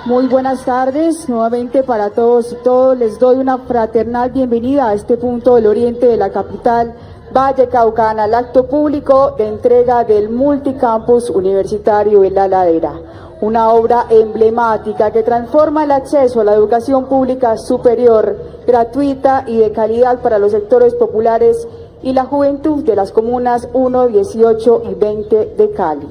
Muy buenas tardes, nuevamente para todos y todos. Les doy una fraternal bienvenida a este punto del oriente de la capital vallecaucana, al acto público de entrega del Multicampus Universitario en La Ladera, una obra emblemática que transforma el acceso a la educación pública superior, gratuita y de calidad para los sectores populares y la juventud de las comunas 1, 18 y 20 de Cali.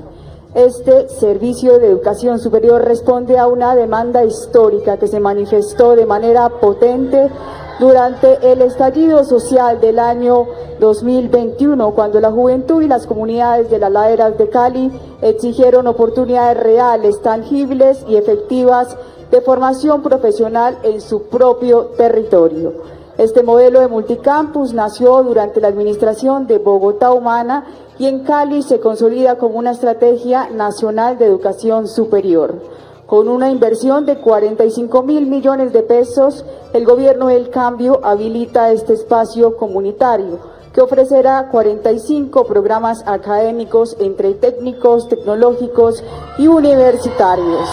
Este servicio de educación superior responde a una demanda histórica que se manifestó de manera potente durante el estallido social del año 2021, cuando la juventud y las comunidades de las laderas de Cali exigieron oportunidades reales, tangibles y efectivas de formación profesional en su propio territorio. Este modelo de multicampus nació durante la administración de Bogotá Humana y en Cali se consolida como una estrategia nacional de educación superior. Con una inversión de 45.000 millones de pesos, el Gobierno del Cambio habilita este espacio comunitario, que ofrecerá 45 programas académicos entre técnicos, tecnológicos y universitarios,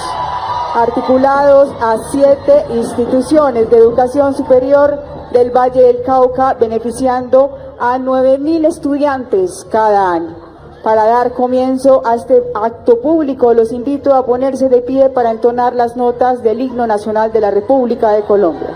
articulados a 7 instituciones de educación superior del Valle del Cauca, beneficiando a 9.000 estudiantes cada año. Para dar comienzo a este acto público, los invito a ponerse de pie para entonar las notas del Himno Nacional de la República de Colombia.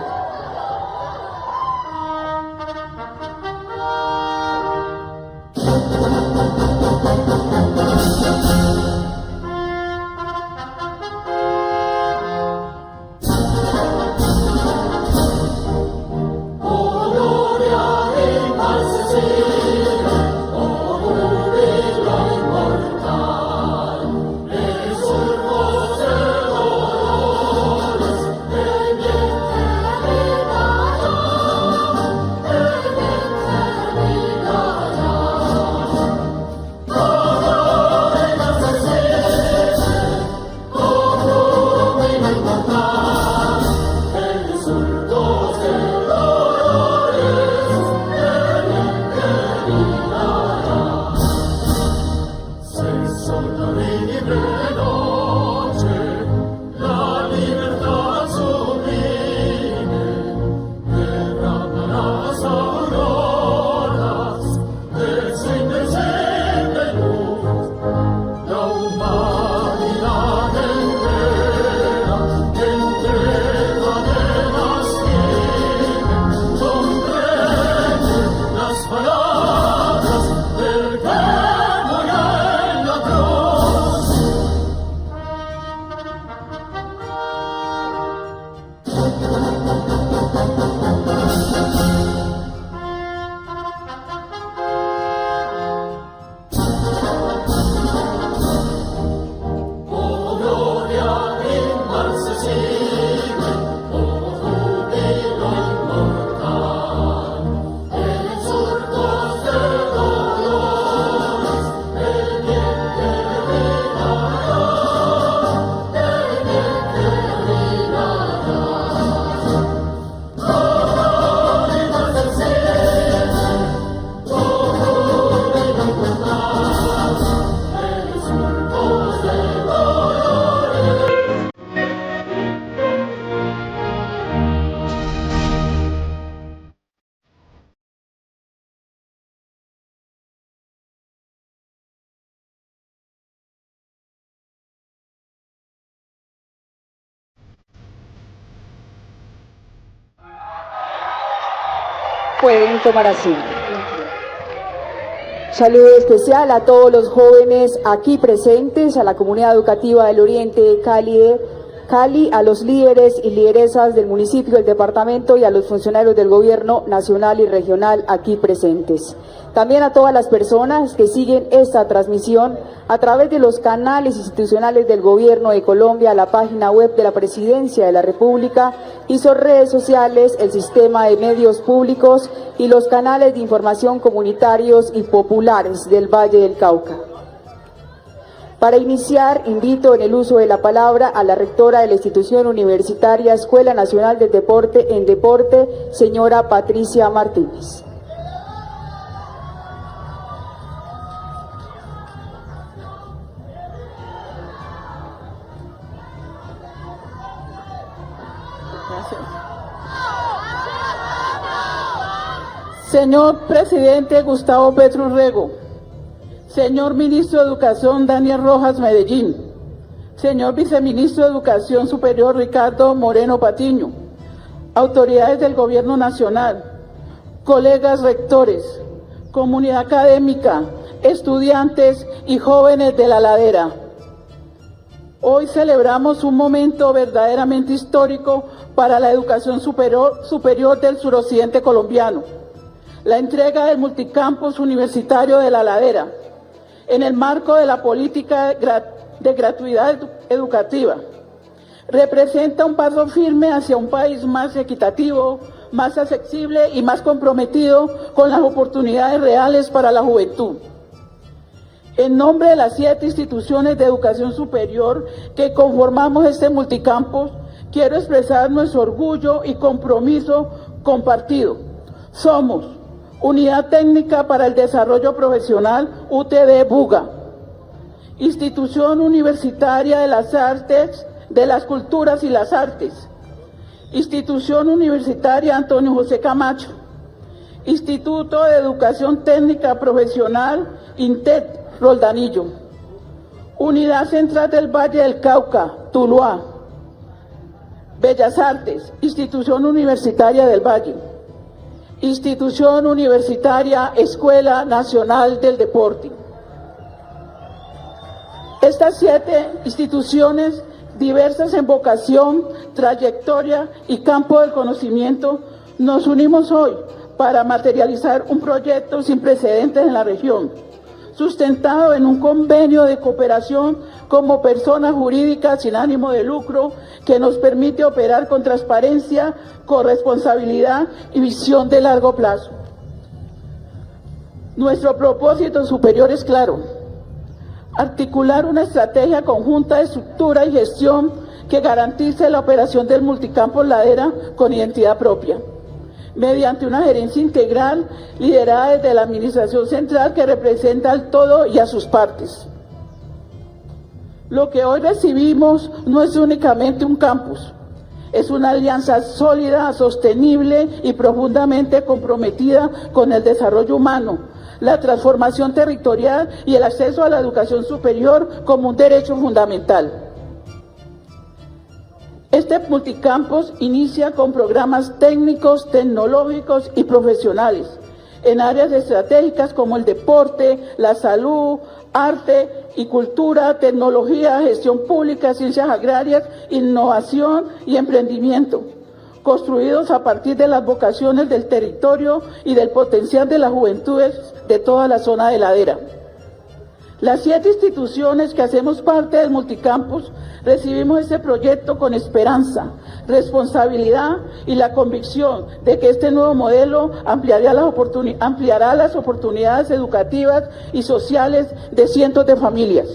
Pueden tomar asiento. Saludo especial a todos los jóvenes aquí presentes, a la comunidad educativa del Oriente de Cali, a los líderes y lideresas del municipio, del departamento y a los funcionarios del gobierno nacional y regional aquí presentes. También a todas las personas que siguen esta transmisión a través de los canales institucionales del Gobierno de Colombia, la página web de la Presidencia de la República y sus redes sociales, el sistema de medios públicos y los canales de información comunitarios y populares del Valle del Cauca. Para iniciar, invito en el uso de la palabra a la rectora de la institución universitaria Escuela Nacional del Deporte en Deporte, señora Patricia Martínez. Gracias. Señor Presidente Gustavo Petro Urrego, señor Ministro de Educación Daniel Rojas Medellín, señor Viceministro de Educación Superior Ricardo Moreno Patiño, autoridades del Gobierno Nacional, colegas rectores, comunidad académica, estudiantes y jóvenes de La Ladera. Hoy celebramos un momento verdaderamente histórico para la educación superior del suroccidente colombiano, la entrega del multicampus universitario de La Ladera, en el marco de la política de gratuidad educativa. Representa un paso firme hacia un país más equitativo, más accesible y más comprometido con las oportunidades reales para la juventud. En nombre de las 7 instituciones de educación superior que conformamos este multicampus, quiero expresar nuestro orgullo y compromiso compartido. Somos Unidad Técnica para el Desarrollo Profesional UTD Buga, Institución Universitaria de las Artes, de las Culturas y las Artes, Institución Universitaria Antonio José Camacho, Instituto de Educación Técnica Profesional INTET Roldanillo, Unidad Central del Valle del Cauca, Tuluá, Bellas Artes, Institución Universitaria del Valle, Institución Universitaria Escuela Nacional del Deporte. Estas 7 instituciones, diversas en vocación, trayectoria y campo del conocimiento, nos unimos hoy para materializar un proyecto sin precedentes en la región, sustentado en un convenio de cooperación como persona jurídica sin ánimo de lucro que nos permite operar con transparencia, corresponsabilidad y visión de largo plazo. Nuestro propósito superior es claro: articular una estrategia conjunta de estructura y gestión que garantice la operación del multicampus Ladera con identidad propia, mediante una gerencia integral liderada desde la Administración Central que representa al todo y a sus partes. Lo que hoy recibimos no es únicamente un campus, es una alianza sólida, sostenible y profundamente comprometida con el desarrollo humano, la transformación territorial y el acceso a la educación superior como un derecho fundamental. Este multicampus inicia con programas técnicos, tecnológicos y profesionales en áreas estratégicas como el deporte, la salud, arte y cultura, tecnología, gestión pública, ciencias agrarias, innovación y emprendimiento, construidos a partir de las vocaciones del territorio y del potencial de las juventudes de toda la zona de Ladera. Las 7 instituciones que hacemos parte del multicampus recibimos este proyecto con esperanza, responsabilidad y la convicción de que este nuevo modelo ampliará las oportunidades educativas y sociales de cientos de familias.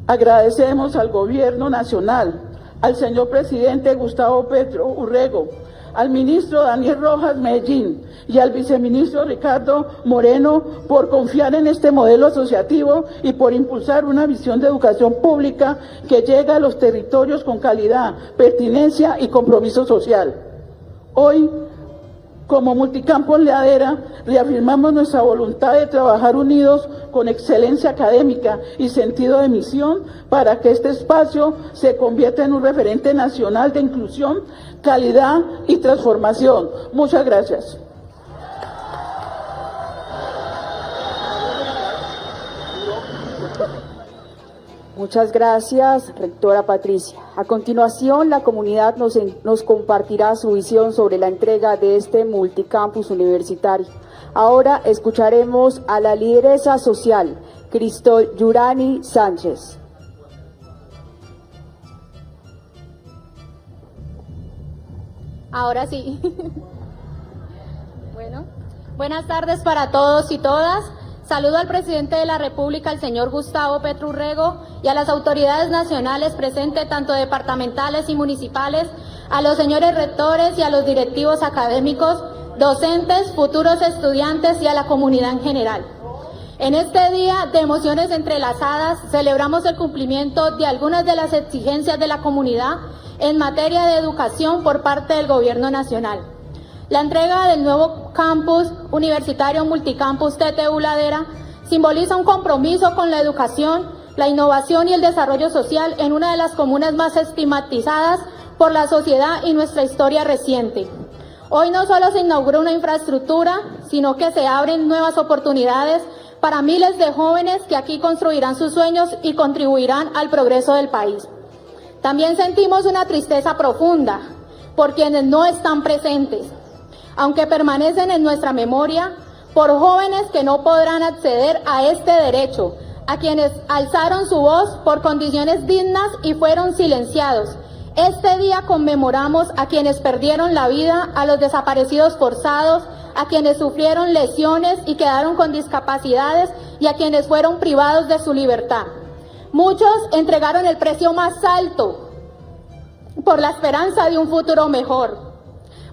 Agradecemos al Gobierno Nacional, al señor Presidente Gustavo Petro Urrego, al Ministro Daniel Rojas Medellín y al Viceministro Ricardo Moreno por confiar en este modelo asociativo y por impulsar una visión de educación pública que llega a los territorios con calidad, pertinencia y compromiso social. Hoy, como Multicampus Ladera, reafirmamos nuestra voluntad de trabajar unidos con excelencia académica y sentido de misión para que este espacio se convierta en un referente nacional de inclusión, calidad y transformación. Muchas gracias. Muchas gracias, rectora Patricia. A continuación, la comunidad nos compartirá su visión sobre la entrega de este multicampus universitario. Ahora escucharemos a la lideresa social, Cristóbal Yurani Sánchez. Ahora sí. Bueno, buenas tardes para todos y todas. Saludo al presidente de la República, el señor Gustavo Petro Urrego, y a las autoridades nacionales presentes, tanto departamentales y municipales, a los señores rectores y a los directivos académicos, docentes, futuros estudiantes y a la comunidad en general. En este día de emociones entrelazadas, celebramos el cumplimiento de algunas de las exigencias de la comunidad en materia de educación por parte del Gobierno Nacional. La entrega del nuevo campus universitario Multicampus TTU Ladera simboliza un compromiso con la educación, la innovación y el desarrollo social en una de las comunas más estigmatizadas por la sociedad y nuestra historia reciente. Hoy no solo se inaugura una infraestructura, sino que se abren nuevas oportunidades para miles de jóvenes que aquí construirán sus sueños y contribuirán al progreso del país. También sentimos una tristeza profunda por quienes no están presentes, aunque permanecen en nuestra memoria, por jóvenes que no podrán acceder a este derecho, a quienes alzaron su voz por condiciones dignas y fueron silenciados. Este día conmemoramos a quienes perdieron la vida, a los desaparecidos forzados, a quienes sufrieron lesiones y quedaron con discapacidades y a quienes fueron privados de su libertad. Muchos entregaron el precio más alto por la esperanza de un futuro mejor.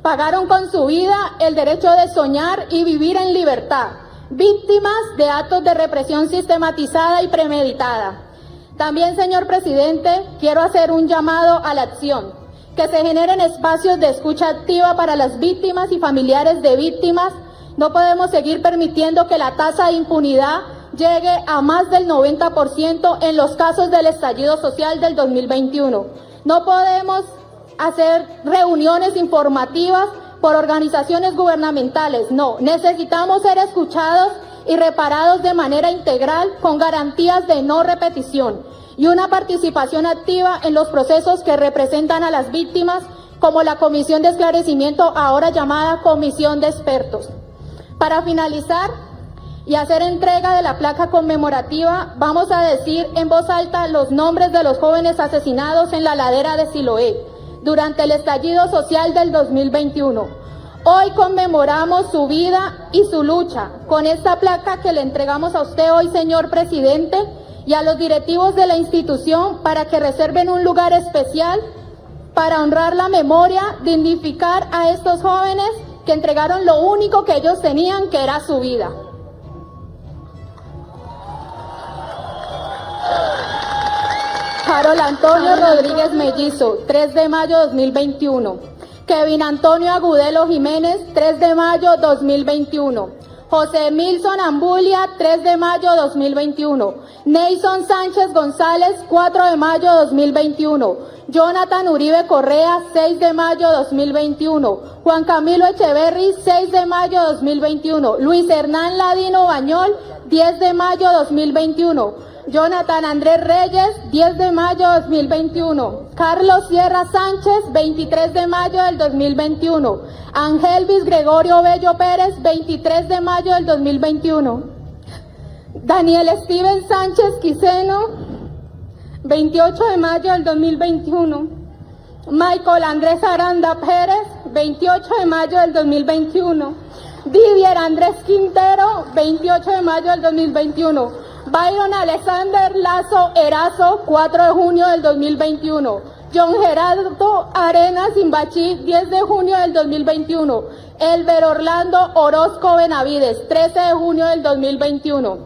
Pagaron con su vida el derecho de soñar y vivir en libertad, víctimas de actos de represión sistematizada y premeditada. También, señor presidente, quiero hacer un llamado a la acción, que se generen espacios de escucha activa para las víctimas y familiares de víctimas. No podemos seguir permitiendo que la tasa de impunidad llegue a más del 90% en los casos del estallido social del 2021. No podemos hacer reuniones informativas por organizaciones gubernamentales. No, necesitamos ser escuchados y reparados de manera integral con garantías de no repetición y una participación activa en los procesos que representan a las víctimas, como la Comisión de Esclarecimiento, ahora llamada Comisión de Expertos. Para finalizar y hacer entrega de la placa conmemorativa, vamos a decir en voz alta los nombres de los jóvenes asesinados en la ladera de Siloé durante el estallido social del 2021. Hoy conmemoramos su vida y su lucha con esta placa que le entregamos a usted hoy, señor presidente, y a los directivos de la institución para que reserven un lugar especial para honrar la memoria, dignificar a estos jóvenes que entregaron lo único que ellos tenían, que era su vida. Harold Antonio Rodríguez Mellizo, 3 de mayo 2021. Kevin Antonio Agudelo Jiménez, 3 de mayo 2021. José Milson Ambulia, 3 de mayo 2021. Neison Sánchez González, 4 de mayo 2021. Jonathan Uribe Correa, 6 de mayo 2021. Juan Camilo Echeverry, 6 de mayo 2021. Luis Hernán Ladino Bañol, 10 de mayo 2021. Jonathan Andrés Reyes, 10 de mayo 2021. Carlos Sierra Sánchez, 23 de mayo del 2021. Angelvis Gregorio Bello Pérez, 23 de mayo del 2021. Daniel Steven Sánchez Quiseno, 28 de mayo del 2021. Michael Andrés Aranda Pérez, 28 de mayo del 2021. Didier Andrés Quintero, 28 de mayo del 2021. Byron Alexander Lazo Erazo, 4 de junio del 2021. John Gerardo Arenas Imbachi, 10 de junio del 2021. Elber Orlando Orozco Benavides, 13 de junio del 2021.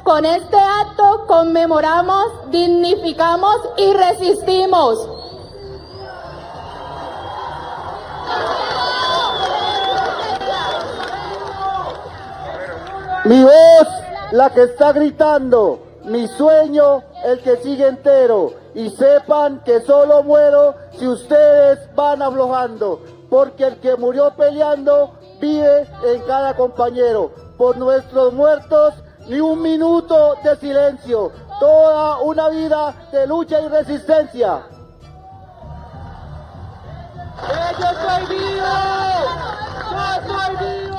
Con este acto conmemoramos, dignificamos y resistimos. Mi voz, la que está gritando, mi sueño, el que sigue entero, y sepan que solo muero si ustedes van aflojando, porque el que murió peleando vive en cada compañero. Por nuestros muertos, ni un minuto de silencio, toda una vida de lucha y resistencia. ¡Yo soy vivo! ¡Yo soy vivo!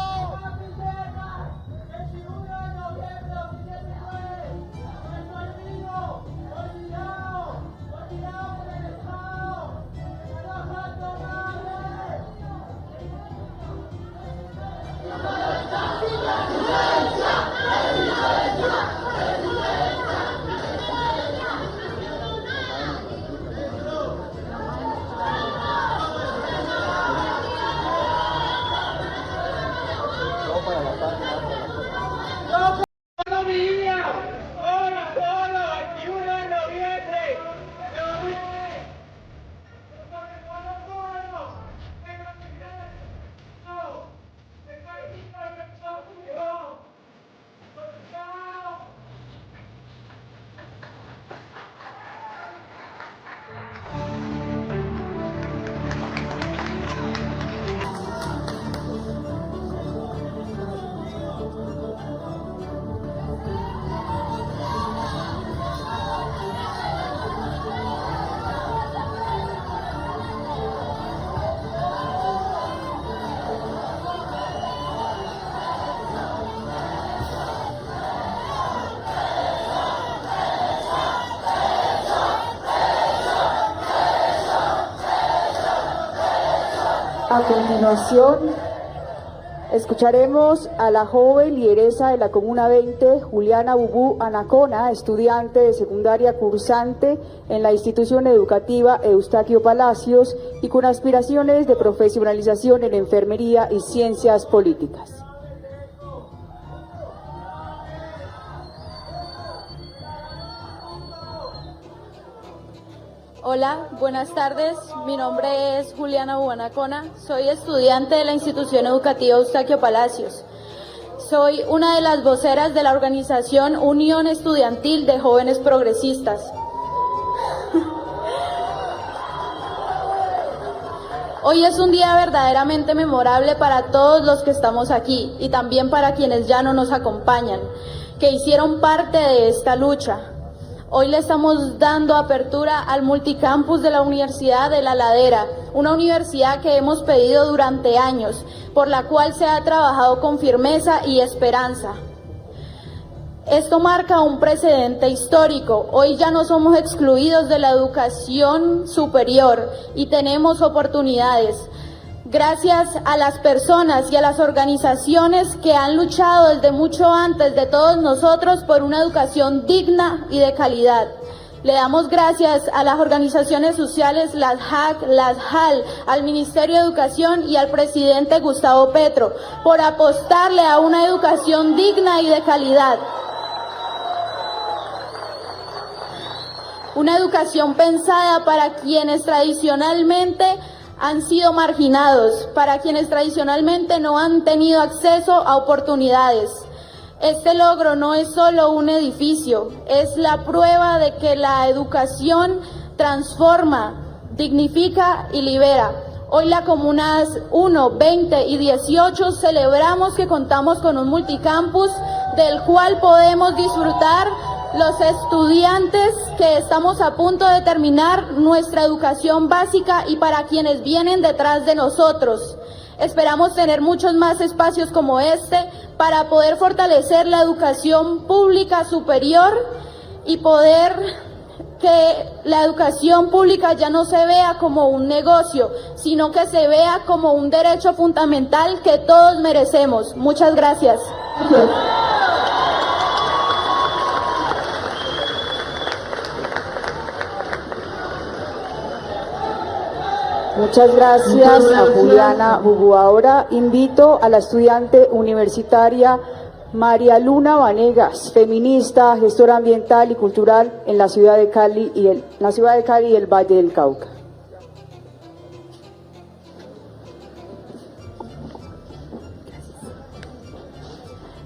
A continuación, escucharemos a la joven lideresa de la Comuna 20, Juliana Bubú Anacona, estudiante de secundaria cursante en la institución educativa Eustaquio Palacios y con aspiraciones de profesionalización en enfermería y ciencias políticas. Hola, buenas tardes. Mi nombre es Juliana Buanacona. Soy estudiante de la institución educativa Eustaquio Palacios. Soy una de las voceras de la organización Unión Estudiantil de Jóvenes Progresistas. Hoy es un día verdaderamente memorable para todos los que estamos aquí y también para quienes ya no nos acompañan, que hicieron parte de esta lucha. Hoy le estamos dando apertura al multicampus de la Universidad de La Ladera, una universidad que hemos pedido durante años, por la cual se ha trabajado con firmeza y esperanza. Esto marca un precedente histórico. Hoy ya no somos excluidos de la educación superior y tenemos oportunidades. Gracias a las personas y a las organizaciones que han luchado desde mucho antes de todos nosotros por una educación digna y de calidad. Le damos gracias a las organizaciones sociales, las JAC, las JAL, al Ministerio de Educación y al presidente Gustavo Petro por apostarle a una educación digna y de calidad. Una educación pensada para quienes tradicionalmente han sido marginados, para quienes tradicionalmente no han tenido acceso a oportunidades. Este logro no es solo un edificio, es la prueba de que la educación transforma, dignifica y libera. Hoy la Comunas 1, 20 y 18 celebramos que contamos con un multicampus del cual podemos disfrutar los estudiantes que estamos a punto de terminar nuestra educación básica y para quienes vienen detrás de nosotros. Esperamos tener muchos más espacios como este para poder fortalecer la educación pública superior y poder que la educación pública ya no se vea como un negocio, sino que se vea como un derecho fundamental que todos merecemos. Muchas gracias. Muchas gracias a Juliana Bubú. Ahora invito a la estudiante universitaria María Luna Vanegas, feminista, gestora ambiental y cultural en la ciudad de Cali y el Valle del Cauca.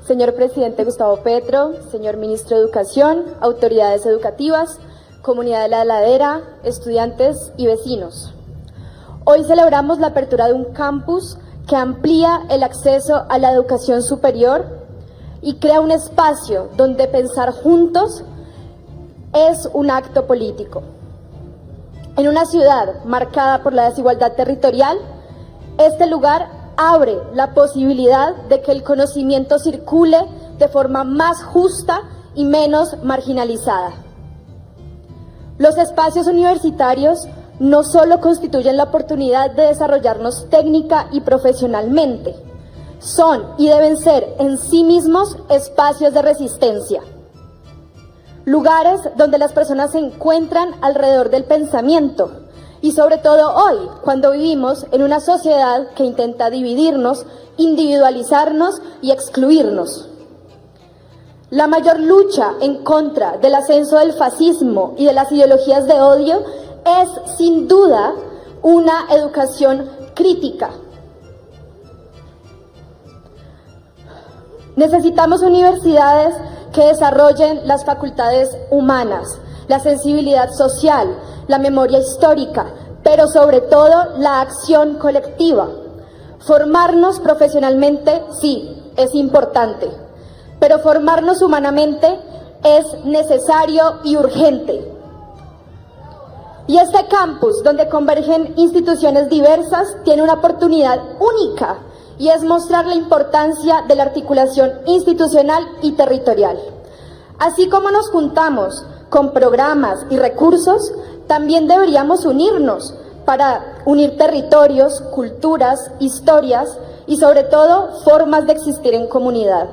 Señor presidente Gustavo Petro, señor ministro de Educación, autoridades educativas, comunidad de La Ladera, estudiantes y vecinos. Hoy celebramos la apertura de un campus que amplía el acceso a la educación superior y crea un espacio donde pensar juntos es un acto político. En una ciudad marcada por la desigualdad territorial, este lugar abre la posibilidad de que el conocimiento circule de forma más justa y menos marginalizada. Los espacios universitarios no solo constituyen la oportunidad de desarrollarnos técnica y profesionalmente, son y deben ser en sí mismos espacios de resistencia. Lugares donde las personas se encuentran alrededor del pensamiento y sobre todo hoy, cuando vivimos en una sociedad que intenta dividirnos, individualizarnos y excluirnos. La mayor lucha en contra del ascenso del fascismo y de las ideologías de odio es, sin duda, una educación crítica. Necesitamos universidades que desarrollen las facultades humanas, la sensibilidad social, la memoria histórica, pero sobre todo la acción colectiva. Formarnos profesionalmente, sí, es importante, pero formarnos humanamente es necesario y urgente. Y este campus, donde convergen instituciones diversas, tiene una oportunidad única, y es mostrar la importancia de la articulación institucional y territorial. Así como nos juntamos con programas y recursos, también deberíamos unirnos para unir territorios, culturas, historias y sobre todo formas de existir en comunidad.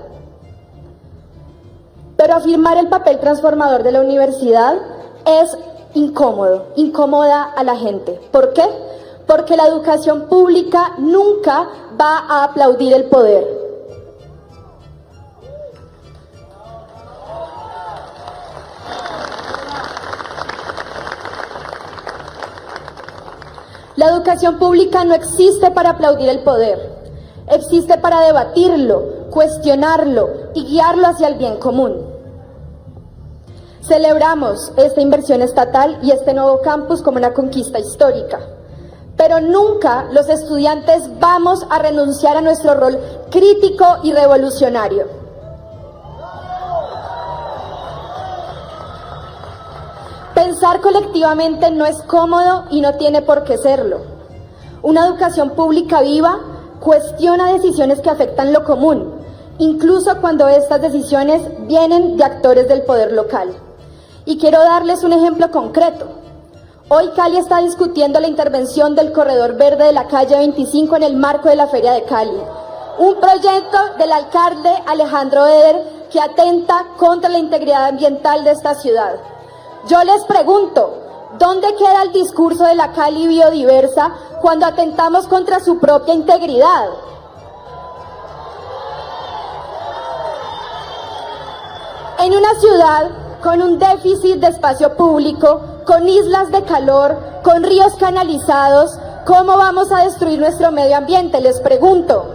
Pero afirmar el papel transformador de la universidad es incomoda a la gente. ¿Por qué? Porque la educación pública nunca va a aplaudir el poder. La educación pública no existe para aplaudir el poder, existe para debatirlo, cuestionarlo y guiarlo hacia el bien común. Celebramos esta inversión estatal y este nuevo campus como una conquista histórica, pero nunca los estudiantes vamos a renunciar a nuestro rol crítico y revolucionario. Pensar colectivamente no es cómodo y no tiene por qué serlo. Una educación pública viva cuestiona decisiones que afectan lo común, incluso cuando estas decisiones vienen de actores del poder local. Y quiero darles un ejemplo concreto. Hoy Cali está discutiendo la intervención del corredor verde de la calle 25 en el marco de la Feria de Cali. Un proyecto del alcalde Alejandro Eder que atenta contra la integridad ambiental de esta ciudad. Yo les pregunto, ¿dónde queda el discurso de la Cali biodiversa cuando atentamos contra su propia integridad? En una ciudad con un déficit de espacio público, con islas de calor, con ríos canalizados, ¿cómo vamos a destruir nuestro medio ambiente? Les pregunto.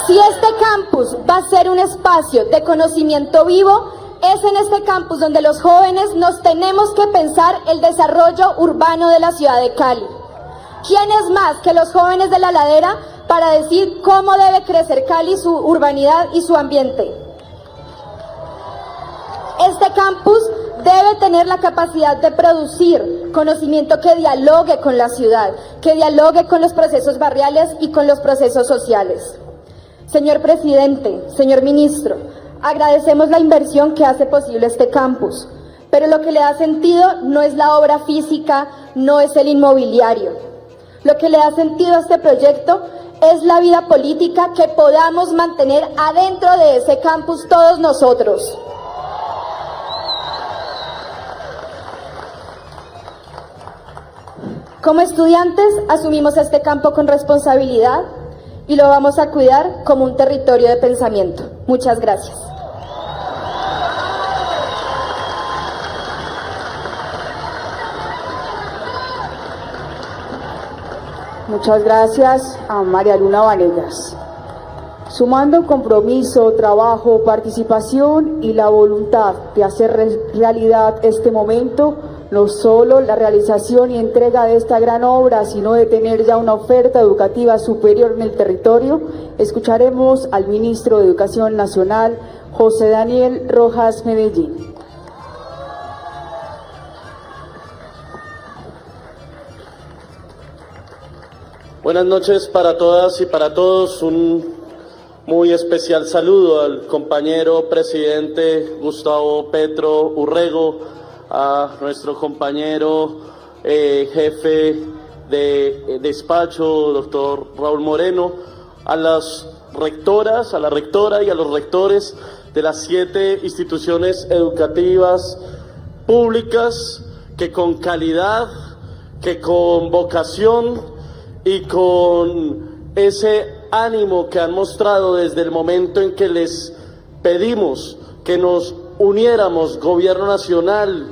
Si este campus va a ser un espacio de conocimiento vivo, es en este campus donde los jóvenes nos tenemos que pensar el desarrollo urbano de la ciudad de Cali. ¿Quién es más que los jóvenes de la ladera para decir cómo debe crecer Cali, su urbanidad y su ambiente? Este campus debe tener la capacidad de producir conocimiento que dialogue con la ciudad, que dialogue con los procesos barriales y con los procesos sociales. Señor presidente, señor ministro, agradecemos la inversión que hace posible este campus, pero lo que le da sentido no es la obra física, no es el inmobiliario. Lo que le da sentido a este proyecto es la vida política que podamos mantener adentro de ese campus todos nosotros. Como estudiantes asumimos este campo con responsabilidad y lo vamos a cuidar como un territorio de pensamiento. Muchas gracias. Muchas gracias a María Luna Vanegas. Sumando compromiso, trabajo, participación y la voluntad de hacer realidad este momento, no solo la realización y entrega de esta gran obra, sino de tener ya una oferta educativa superior en el territorio, escucharemos al ministro de Educación Nacional, José Daniel Rojas Medellín. Buenas noches para todas y para todos. Un muy especial saludo al compañero presidente Gustavo Petro Urrego, a nuestro compañero jefe de despacho, doctor Raúl Moreno, a las rectoras, a la rectora y a los rectores de las 7 instituciones educativas públicas que con calidad, que con vocación y con ese ánimo que han mostrado desde el momento en que les pedimos que nos uniéramos, Gobierno Nacional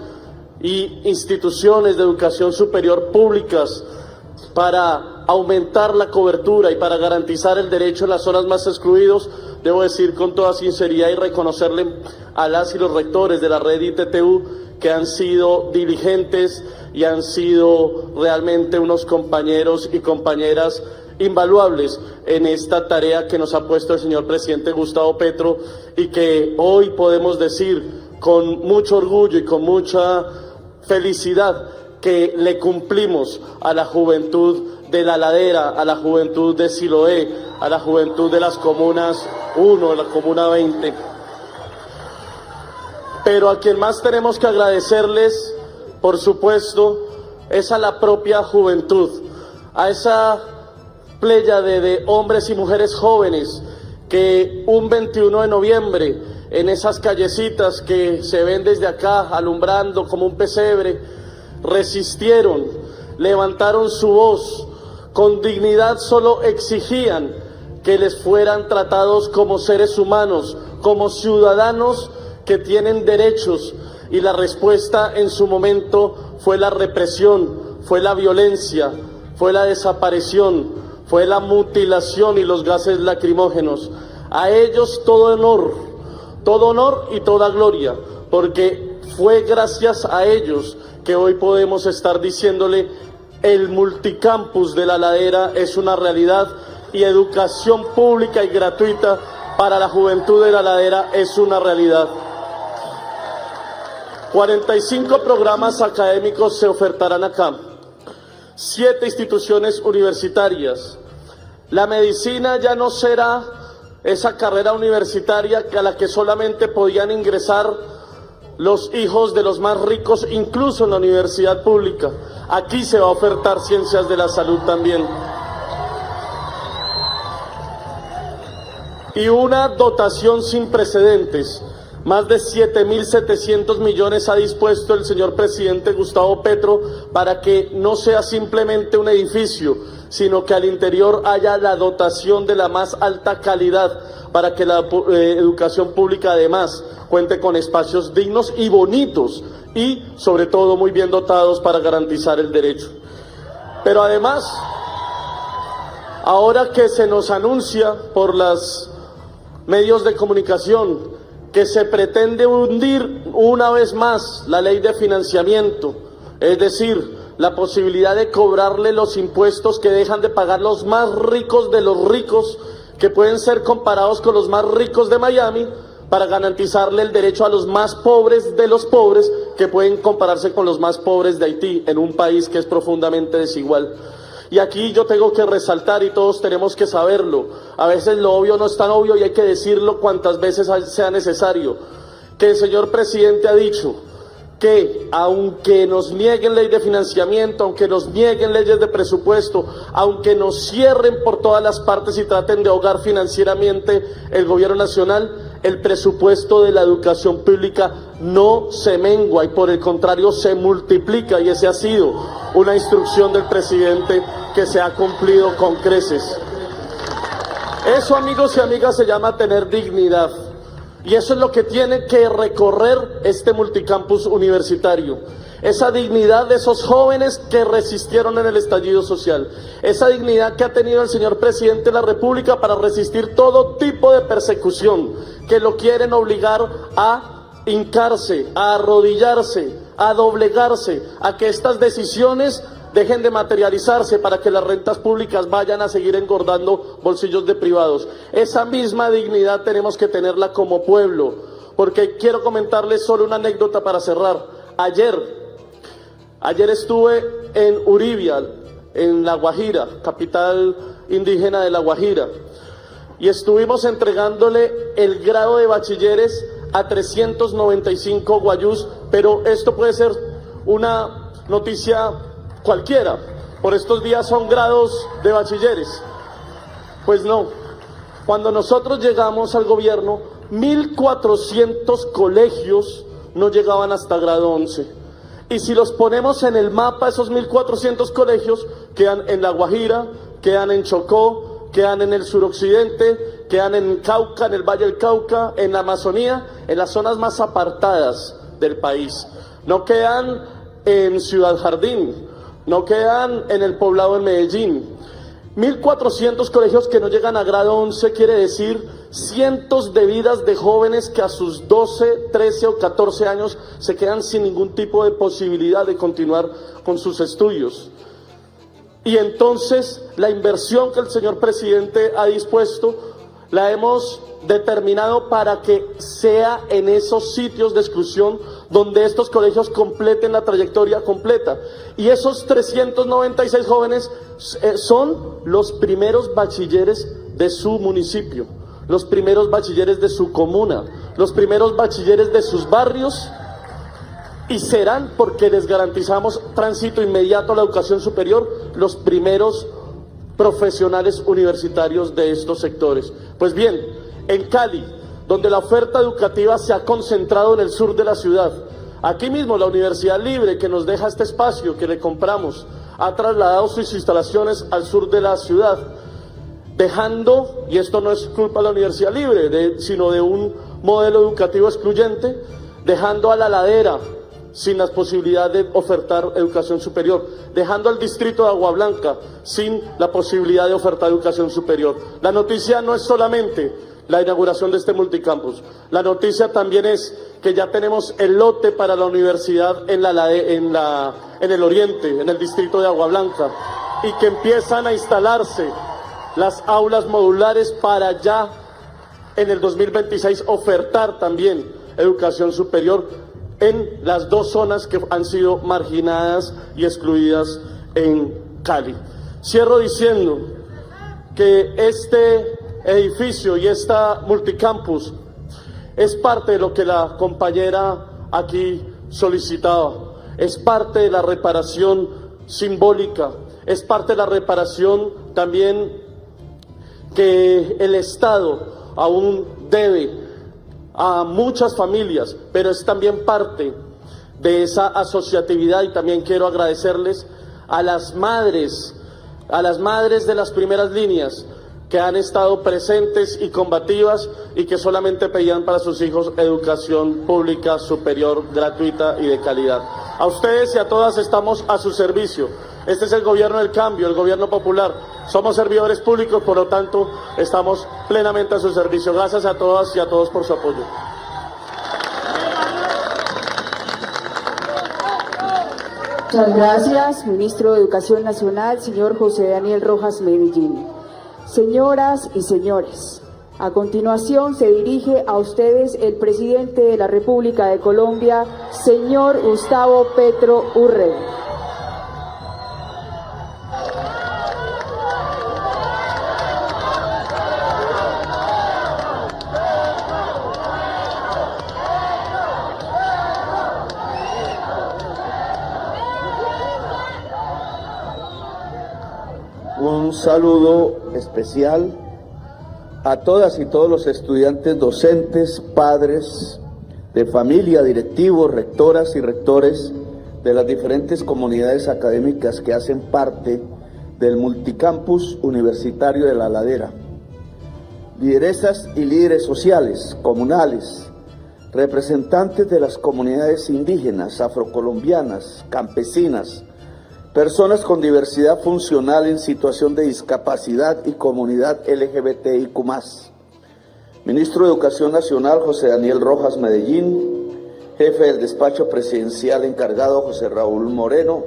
y instituciones de educación superior públicas, para aumentar la cobertura y para garantizar el derecho en las zonas más excluidos, debo decir con toda sinceridad y reconocerle a las y los rectores de la red ITTU que han sido diligentes y han sido realmente unos compañeros y compañeras invaluables en esta tarea que nos ha puesto el señor presidente Gustavo Petro y que hoy podemos decir con mucho orgullo y con mucha felicidad que le cumplimos a la juventud de La Ladera, a la juventud de Siloé, a la juventud de las comunas 1, de la comuna 20. Pero a quien más tenemos que agradecerles, por supuesto, es a la propia juventud, a esa pléyade de hombres y mujeres jóvenes que un 21 de noviembre, en esas callecitas que se ven desde acá, alumbrando como un pesebre, resistieron, levantaron su voz, con dignidad solo exigían que les fueran tratados como seres humanos, como ciudadanos que tienen derechos, y la respuesta en su momento fue la represión, fue la violencia, fue la desaparición, fue la mutilación y los gases lacrimógenos. A ellos todo honor y toda gloria, porque fue gracias a ellos que hoy podemos estar diciéndole: el multicampus de La Ladera es una realidad, y educación pública y gratuita para la juventud de La Ladera es una realidad. 45 programas académicos se ofertarán acá, 7 instituciones universitarias. La medicina ya no será esa carrera universitaria a la que solamente podían ingresar los hijos de los más ricos, incluso en la universidad pública. Aquí se va a ofertar ciencias de la salud también. Y una dotación sin precedentes. Más de 7.700 millones ha dispuesto el señor presidente Gustavo Petro para que no sea simplemente un edificio, sino que al interior haya la dotación de la más alta calidad, para que la educación pública además cuente con espacios dignos y bonitos, y sobre todo muy bien dotados para garantizar el derecho. Pero además, ahora que se nos anuncia por los medios de comunicación que se pretende hundir una vez más la ley de financiamiento, es decir, la posibilidad de cobrarle los impuestos que dejan de pagar los más ricos de los ricos, que pueden ser comparados con los más ricos de Miami, para garantizarle el derecho a los más pobres de los pobres, que pueden compararse con los más pobres de Haití, en un país que es profundamente desigual. Y aquí yo tengo que resaltar, y todos tenemos que saberlo, a veces lo obvio no es tan obvio y hay que decirlo cuantas veces sea necesario, que el señor presidente ha dicho que aunque nos nieguen ley de financiamiento, aunque nos nieguen leyes de presupuesto, aunque nos cierren por todas las partes y traten de ahogar financieramente el gobierno nacional, el presupuesto de la educación pública no se mengua y por el contrario se multiplica, y esa ha sido una instrucción del presidente que se ha cumplido con creces. Eso, amigos y amigas, se llama tener dignidad. Y eso es lo que tiene que recorrer este multicampus universitario. Esa dignidad de esos jóvenes que resistieron en el estallido social. Esa dignidad que ha tenido el señor presidente de la República para resistir todo tipo de persecución, que lo quieren obligar a hincarse, a arrodillarse, a doblegarse, a que estas decisiones dejen de materializarse para que las rentas públicas vayan a seguir engordando bolsillos de privados. Esa misma dignidad tenemos que tenerla como pueblo, porque quiero comentarles solo una anécdota para cerrar. Ayer estuve en Uribia, en La Guajira, capital indígena de La Guajira, y estuvimos entregándole el grado de bachilleres a 395 guayús, pero esto puede ser una noticia cualquiera, por estos días son grados de bachilleres. Pues no, cuando nosotros llegamos al gobierno, 1.400 colegios no llegaban hasta grado 11. Y si los ponemos en el mapa, esos 1.400 colegios quedan en La Guajira, quedan en Chocó, quedan en el suroccidente, quedan en Cauca, en el Valle del Cauca, en la Amazonía, en las zonas más apartadas del país. No quedan en Ciudad Jardín, no quedan en el poblado de Medellín. 1.400 colegios que no llegan a grado 11 quiere decir cientos de vidas de jóvenes que a sus 12, 13 o 14 años se quedan sin ningún tipo de posibilidad de continuar con sus estudios. Y entonces la inversión que el señor presidente ha dispuesto la hemos determinado para que sea en esos sitios de exclusión donde estos colegios completen la trayectoria completa. Y esos 396 jóvenes son los primeros bachilleres de su municipio, los primeros bachilleres de su comuna, los primeros bachilleres de sus barrios, y serán, porque les garantizamos tránsito inmediato a la educación superior, los primeros profesionales universitarios de estos sectores. Pues bien, en Cali, donde la oferta educativa se ha concentrado en el sur de la ciudad, aquí mismo la Universidad Libre, que nos deja este espacio que le compramos, ha trasladado sus instalaciones al sur de la ciudad, dejando, y esto no es culpa de la Universidad Libre, sino de un modelo educativo excluyente, dejando a La Ladera sin las posibilidades de ofertar educación superior, dejando al distrito de Agua Blanca sin la posibilidad de ofertar educación superior. La noticia no es solamente la inauguración de este multicampus, la noticia también es que ya tenemos el lote para la universidad en el oriente, en el distrito de Agua Blanca, y que empiezan a instalarse las aulas modulares para ya en el 2026 ofertar también educación superior en las dos zonas que han sido marginadas y excluidas en Cali. Cierro diciendo que este edificio y esta multicampus es parte de lo que la compañera aquí solicitaba, es parte de la reparación simbólica, es parte de la reparación también que el Estado aún debe a muchas familias, pero es también parte de esa asociatividad. Y también quiero agradecerles a las madres de las primeras líneas que han estado presentes y combativas y que solamente pedían para sus hijos educación pública superior, gratuita y de calidad. A ustedes y a todas estamos a su servicio. Este es el gobierno del cambio, el gobierno popular. Somos servidores públicos, por lo tanto, estamos plenamente a su servicio. Gracias a todas y a todos por su apoyo. Muchas gracias, ministro de Educación Nacional, señor José Daniel Rojas Medellín. Señoras y señores, a continuación se dirige a ustedes el presidente de la República de Colombia, señor Gustavo Petro Urrego. Un saludo especial a todas y todos los estudiantes, docentes, padres de familia, directivos, rectoras y rectores de las diferentes comunidades académicas que hacen parte del multicampus universitario de La Ladera. Lideresas y líderes sociales, comunales, representantes de las comunidades indígenas, afrocolombianas, campesinas, personas con diversidad funcional en situación de discapacidad y comunidad LGBTIQ+. Ministro de Educación Nacional José Daniel Rojas Medellín, jefe del despacho presidencial encargado José Raúl Moreno,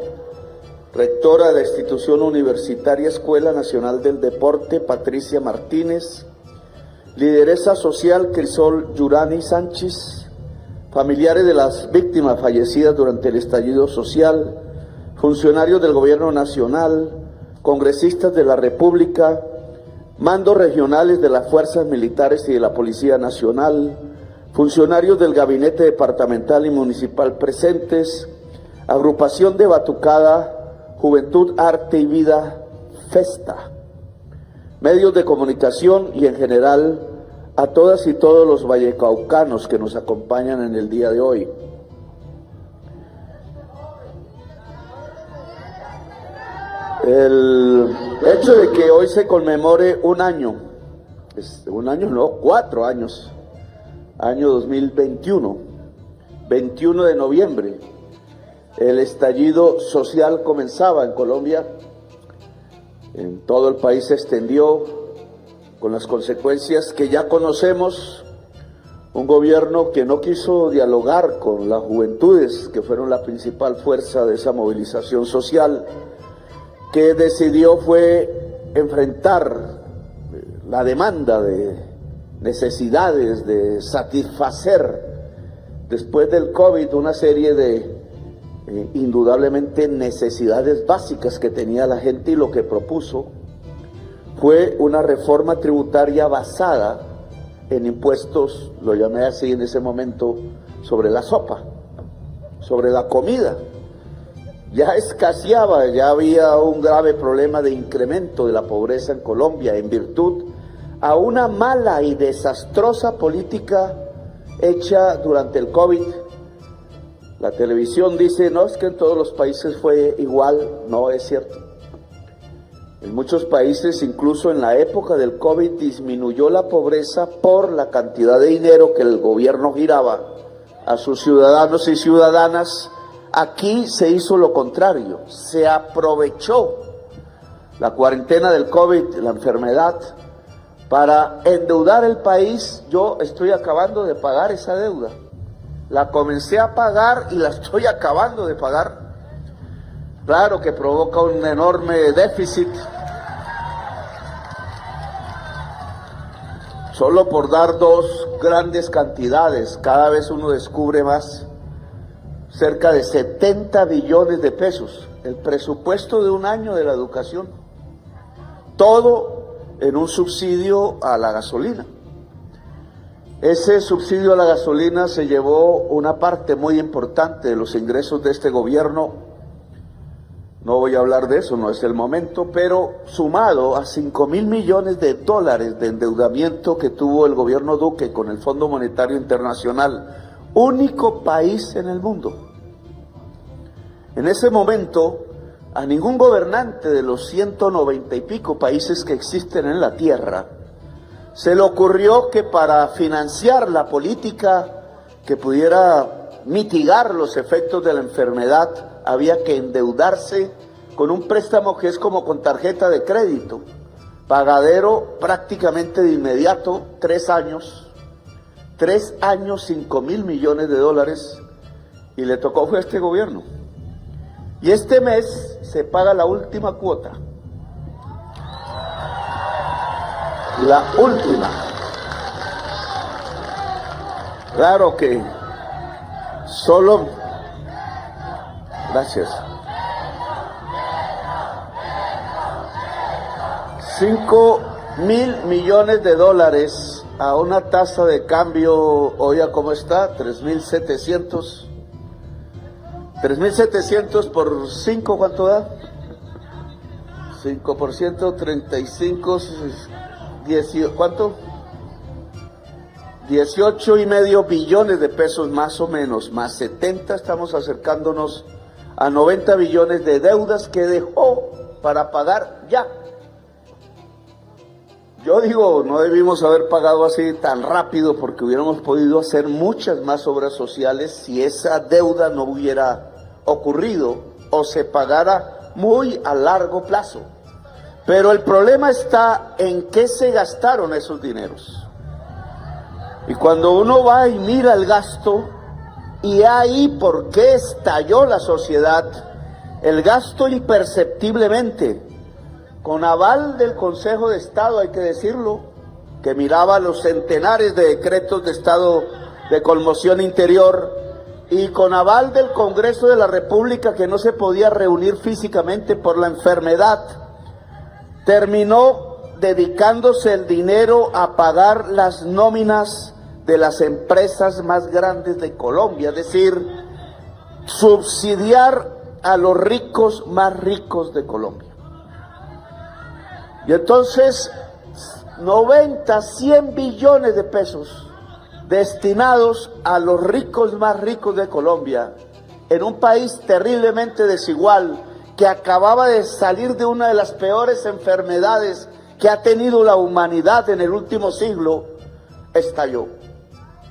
rectora de la institución universitaria Escuela Nacional del Deporte Patricia Martínez, lideresa social Crisol Yurani Sánchez, familiares de las víctimas fallecidas durante el estallido social, funcionarios del Gobierno Nacional, congresistas de la República, mandos regionales de las Fuerzas Militares y de la Policía Nacional, funcionarios del Gabinete Departamental y Municipal presentes, agrupación de Batucada, Juventud, Arte y Vida, Festa, medios de comunicación y en general a todas y todos los vallecaucanos que nos acompañan en el día de hoy. El hecho de que hoy se conmemore un año no, 4 años, año 2021, 21 de noviembre, el estallido social comenzaba en Colombia, en todo el país se extendió con las consecuencias que ya conocemos, un gobierno que no quiso dialogar con las juventudes, que fueron la principal fuerza de esa movilización social, que decidió fue enfrentar la demanda de necesidades, de satisfacer después del COVID una serie de indudablemente necesidades básicas que tenía la gente, y lo que propuso fue una reforma tributaria basada en impuestos, lo llamé así en ese momento, sobre la sopa, sobre la comida. Ya escaseaba, ya había un grave problema de incremento de la pobreza en Colombia en virtud a una mala y desastrosa política hecha durante el COVID. La televisión dice, no, es que en todos los países fue igual. No es cierto. En muchos países, incluso en la época del COVID, disminuyó la pobreza por la cantidad de dinero que el gobierno giraba a sus ciudadanos y ciudadanas. Aquí se hizo lo contrario, se aprovechó la cuarentena del COVID, la enfermedad, para endeudar el país. Yo estoy acabando de pagar esa deuda. La comencé a pagar y la estoy acabando de pagar. Claro que provoca un enorme déficit. Solo por dar dos grandes cantidades, cada vez uno descubre más. Cerca de 70 billones de pesos, el presupuesto de un año de la educación. Todo en un subsidio a la gasolina. Ese subsidio a la gasolina se llevó una parte muy importante de los ingresos de este gobierno. No voy a hablar de eso, no es el momento, pero sumado a 5.000 millones de dólares de endeudamiento que tuvo el gobierno Duque con el Fondo Monetario Internacional, único país en el mundo. En ese momento, a ningún gobernante de los 190 y pico países que existen en la Tierra se le ocurrió que para financiar la política que pudiera mitigar los efectos de la enfermedad había que endeudarse con un préstamo que es como con tarjeta de crédito, pagadero prácticamente de inmediato, 3 años, 5.000 millones de dólares, y le tocó fue a este gobierno. Y este mes se paga la última cuota. La última. Claro que solo... Gracias. 5.000 millones de dólares a una tasa de cambio, oiga cómo está, 3.700. 3.700 por 5, ¿cuánto da? 5%, 35, 18, ¿cuánto? 18,5 billones de pesos más o menos, más 70, estamos acercándonos a 90 billones de deudas que dejó para pagar ya. Yo digo, no debimos haber pagado así tan rápido porque hubiéramos podido hacer muchas más obras sociales si esa deuda no hubiera ocurrido o se pagara muy a largo plazo. Pero el problema está en qué se gastaron esos dineros. Y cuando uno va y mira el gasto, y ahí por qué estalló la sociedad, el gasto imperceptiblemente, con aval del Consejo de Estado, hay que decirlo, que miraba los centenares de decretos de estado de conmoción interior, y con aval del Congreso de la República, que no se podía reunir físicamente por la enfermedad, terminó dedicándose el dinero a pagar las nóminas de las empresas más grandes de Colombia, es decir, subsidiar a los ricos más ricos de Colombia. Y entonces 90, 100 billones de pesos destinados a los ricos más ricos de Colombia, en un país terriblemente desigual, que acababa de salir de una de las peores enfermedades que ha tenido la humanidad en el último siglo, estalló.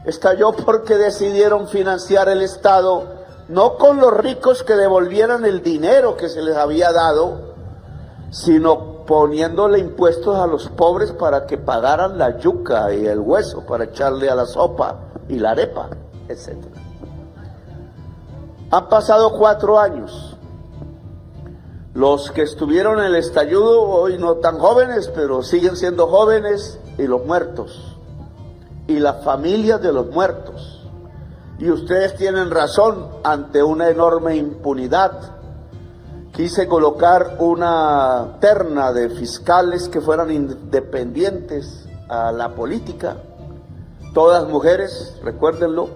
Estalló porque decidieron financiar el Estado, no con los ricos que devolvieran el dinero que se les había dado, sino poniéndole impuestos a los pobres para que pagaran la yuca y el hueso para echarle a la sopa y la arepa, etc. Han pasado 4 años. Los que estuvieron en el estallido, hoy no tan jóvenes, pero siguen siendo jóvenes, y los muertos, y las familias de los muertos. Y ustedes tienen razón ante una enorme impunidad quise colocar una terna de fiscales que fueran independientes a la política, todas mujeres, recuérdenlo.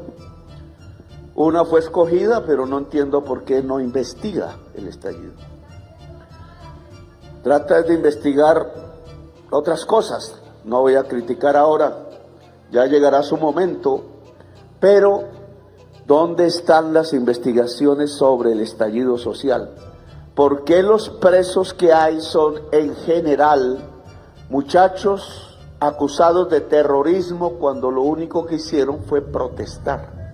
Una fue escogida, pero no entiendo por qué no investiga el estallido. Trata de investigar otras cosas, no voy a criticar ahora, ya llegará su momento, pero ¿dónde están las investigaciones sobre el estallido social? ¿Por qué los presos que hay son en general muchachos acusados de terrorismo cuando lo único que hicieron fue protestar?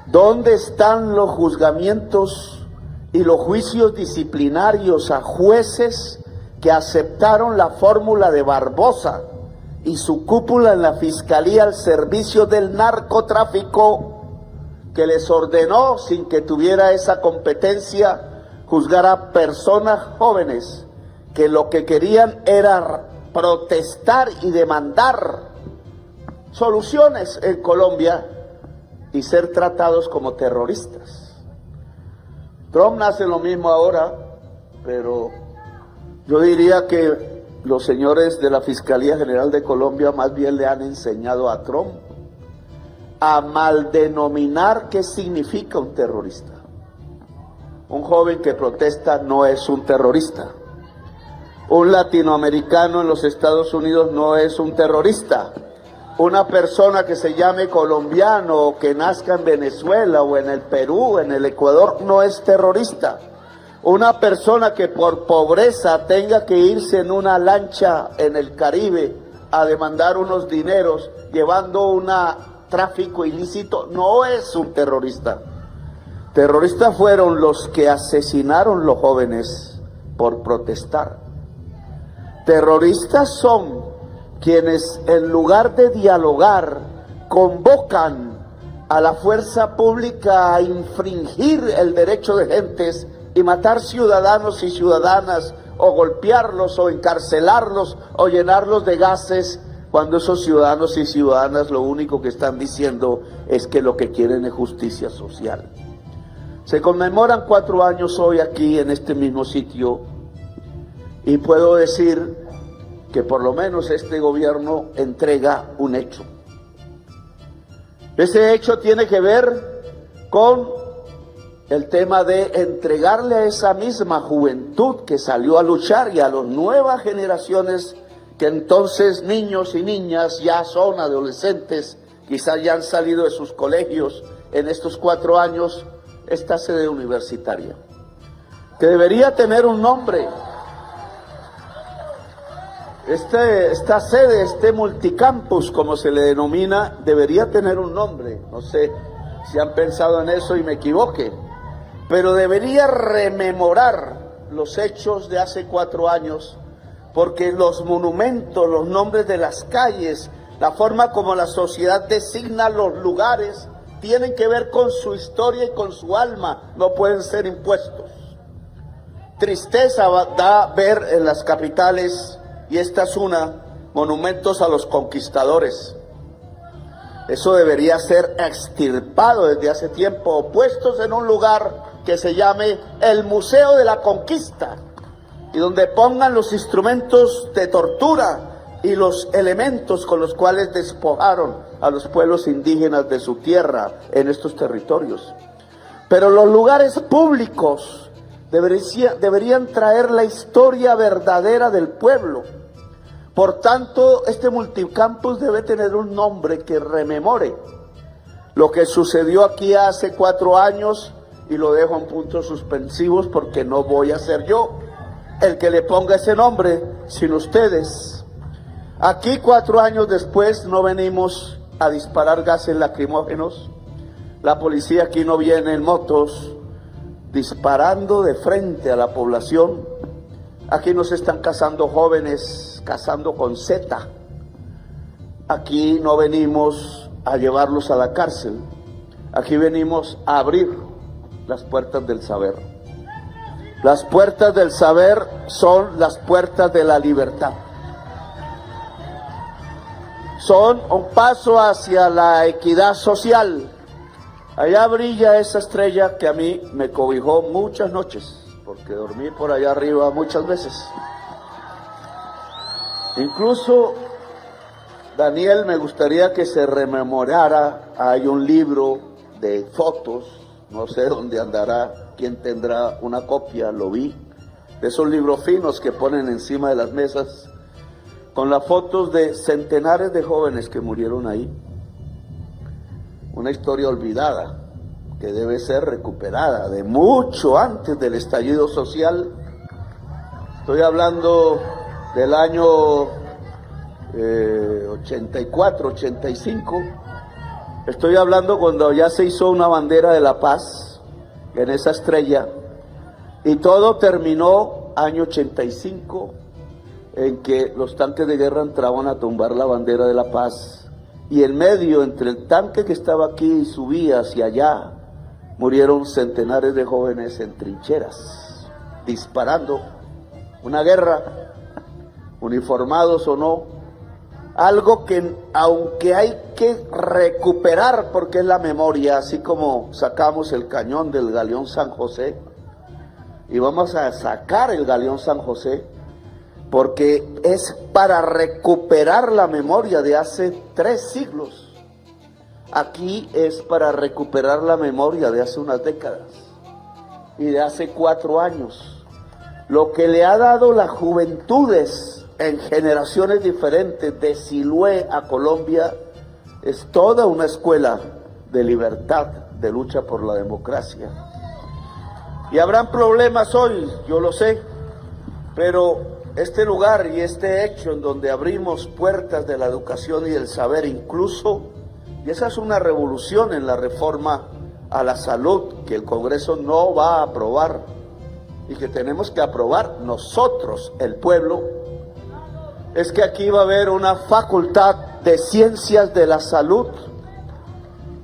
¿Dónde están los juzgamientos y los juicios disciplinarios a jueces que aceptaron la fórmula de Barbosa y su cúpula en la Fiscalía al servicio del narcotráfico, que les ordenó, sin que tuviera esa competencia, juzgar a personas jóvenes que lo que querían era protestar y demandar soluciones en Colombia y ser tratados como terroristas? Trump hace lo mismo ahora, pero yo diría que los señores de la Fiscalía General de Colombia más bien le han enseñado a Trump a maldenominar qué significa un terrorista. Un joven que protesta no es un terrorista. Un latinoamericano en los Estados Unidos no es un terrorista. Una persona que se llame colombiano o que nazca en Venezuela o en el Perú, en el Ecuador, no es terrorista. Una persona que por pobreza tenga que irse en una lancha en el Caribe a demandar unos dineros llevando un tráfico ilícito no es un terrorista. Terroristas fueron los que asesinaron los jóvenes por protestar. Terroristas son quienes en lugar de dialogar convocan a la fuerza pública a infringir el derecho de gentes y matar ciudadanos y ciudadanas, o golpearlos o encarcelarlos o llenarlos de gases, cuando esos ciudadanos y ciudadanas lo único que están diciendo es que lo que quieren es justicia social. Se conmemoran 4 años hoy aquí en este mismo sitio y puedo decir que por lo menos este gobierno entrega un hecho. Ese hecho tiene que ver con el tema de entregarle a esa misma juventud que salió a luchar y a las nuevas generaciones que entonces niños y niñas ya son adolescentes, quizás ya han salido de sus colegios en estos 4 años, esta sede universitaria, que debería tener un nombre. Esta sede, este multicampus, como se le denomina, debería tener un nombre. No sé si han pensado en eso y me equivoque, pero debería rememorar los hechos de hace 4 años, porque los monumentos, los nombres de las calles, la forma como la sociedad designa los lugares, tienen que ver con su historia y con su alma, no pueden ser impuestos. Tristeza da ver en las capitales, y esta es una, monumentos a los conquistadores. Eso debería ser extirpado desde hace tiempo, o puestos en un lugar que se llame el Museo de la Conquista, y donde pongan los instrumentos de tortura y los elementos con los cuales despojaron a los pueblos indígenas de su tierra en estos territorios. Pero los lugares públicos deberían traer la historia verdadera del pueblo. Por tanto, este multicampus debe tener un nombre que rememore lo que sucedió aquí hace 4 años, y lo dejo en puntos suspensivos porque no voy a ser yo el que le ponga ese nombre, sino ustedes. Aquí 4 años después no venimos a disparar gases lacrimógenos, la policía aquí no viene en motos disparando de frente a la población. Aquí no se están casando jóvenes, casando con Z. Aquí no venimos a llevarlos a la cárcel, aquí venimos a abrir las puertas del saber. Las puertas del saber son las puertas de la libertad. Son un paso hacia la equidad social. Allá brilla esa estrella que a mí me cobijó muchas noches. porque dormí por allá arriba muchas veces. Incluso, Daniel, me gustaría que se rememorara, hay un libro de fotos, no sé dónde andará, quién tendrá una copia, lo vi, de esos libros finos que ponen encima de las mesas, con las fotos de centenares de jóvenes que murieron ahí. Una historia olvidada, que debe ser recuperada, de mucho antes del estallido social. Estoy hablando del año 84, 85. Estoy hablando cuando ya se hizo una bandera de la paz en esa estrella, y todo terminó año 85, en que los tanques de guerra entraban a tumbar la bandera de la paz, y en medio, entre el tanque que estaba aquí y subía hacia allá, murieron centenares de jóvenes en trincheras, disparando. Una guerra, uniformados o no, algo que aunque hay que recuperar porque es la memoria, así como sacamos el cañón del Galeón San José, y vamos a sacar el Galeón San José, porque es para recuperar la memoria de hace 3 siglos. Aquí es para recuperar la memoria de hace unas décadas y de hace 4 años. Lo que le ha dado las juventudes en generaciones diferentes de Siloé a Colombia es toda una escuela de libertad, de lucha por la democracia. Y habrán problemas hoy, yo lo sé, pero este lugar y este hecho en donde abrimos puertas de la educación y del saber incluso, y esa es una revolución en la reforma a la salud que el Congreso no va a aprobar y que tenemos que aprobar nosotros, el pueblo, es que aquí va a haber una facultad de ciencias de la salud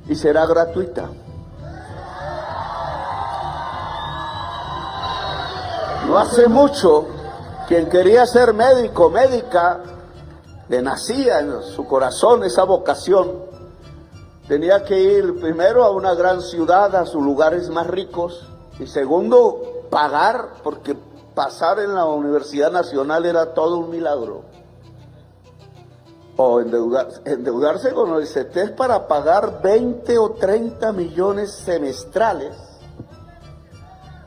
y será gratuita. No hace mucho, quien quería ser médico, médica, le nacía en su corazón esa vocación, tenía que ir primero a una gran ciudad, a sus lugares más ricos, y segundo, pagar, porque pasar en la Universidad Nacional era todo un milagro. O endeudarse con el CETES para pagar 20 o 30 millones semestrales,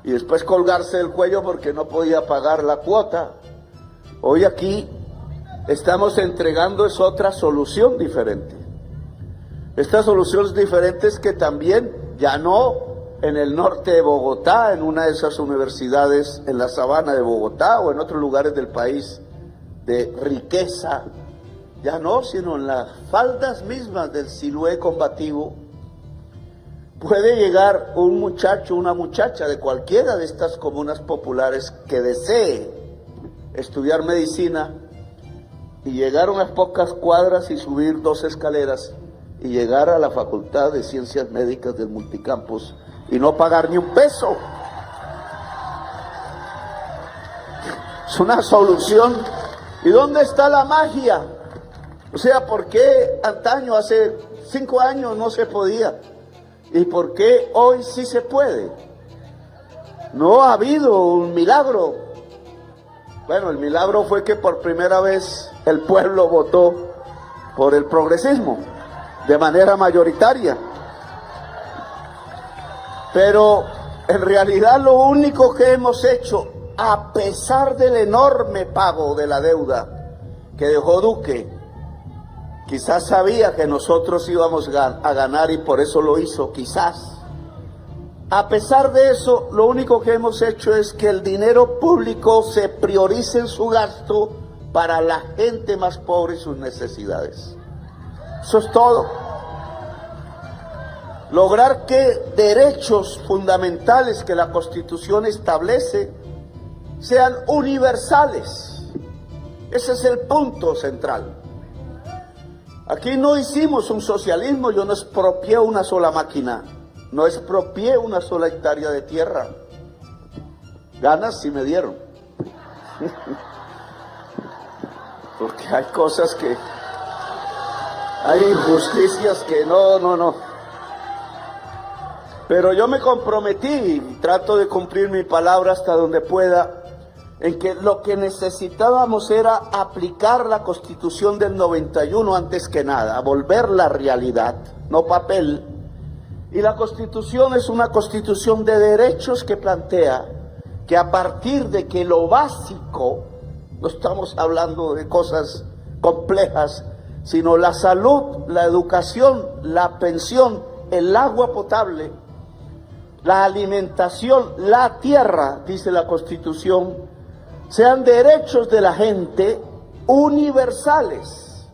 y después colgarse el cuello porque no podía pagar la cuota. Hoy aquí estamos entregando es otra solución diferente. Esta solución es diferente, es que también, ya no en el norte de Bogotá, en una de esas universidades en la sabana de Bogotá o en otros lugares del país de riqueza, ya no, sino en las faldas mismas del Siloé combativo, puede llegar un muchacho, una muchacha de cualquiera de estas comunas populares que desee estudiar medicina y llegar unas pocas cuadras y subir 2 escaleras y llegar a la Facultad de Ciencias Médicas del Multicampus y no pagar ni un peso. Es una solución. ¿Y dónde está la magia? O sea, ¿por qué antaño, hace 5 años no se podía? ¿Y por qué hoy sí se puede? No ha habido un milagro. Bueno, el milagro fue que por primera vez el pueblo votó por el progresismo de manera mayoritaria. Pero en realidad lo único que hemos hecho, a pesar del enorme pago de la deuda que dejó Duque, quizás sabía que nosotros íbamos a ganar y por eso lo hizo, quizás. A pesar de eso, lo único que hemos hecho es que el dinero público se priorice en su gasto para la gente más pobre y sus necesidades. Eso es todo. Lograr que derechos fundamentales que la Constitución establece sean universales. Ese es el punto central. Aquí no hicimos un socialismo, yo no expropié una sola máquina, no expropié una sola hectárea de tierra. Ganas sí me dieron. Porque hay cosas que... hay injusticias que no. Pero yo me comprometí, y trato de cumplir mi palabra hasta donde pueda, en que lo que necesitábamos era aplicar la Constitución del 91 antes que nada, volverla realidad, no papel. Y la Constitución es una Constitución de derechos que plantea que a partir de que lo básico, no estamos hablando de cosas complejas, sino la salud, la educación, la pensión, el agua potable, la alimentación, la tierra, dice la Constitución, sean derechos de la gente universales.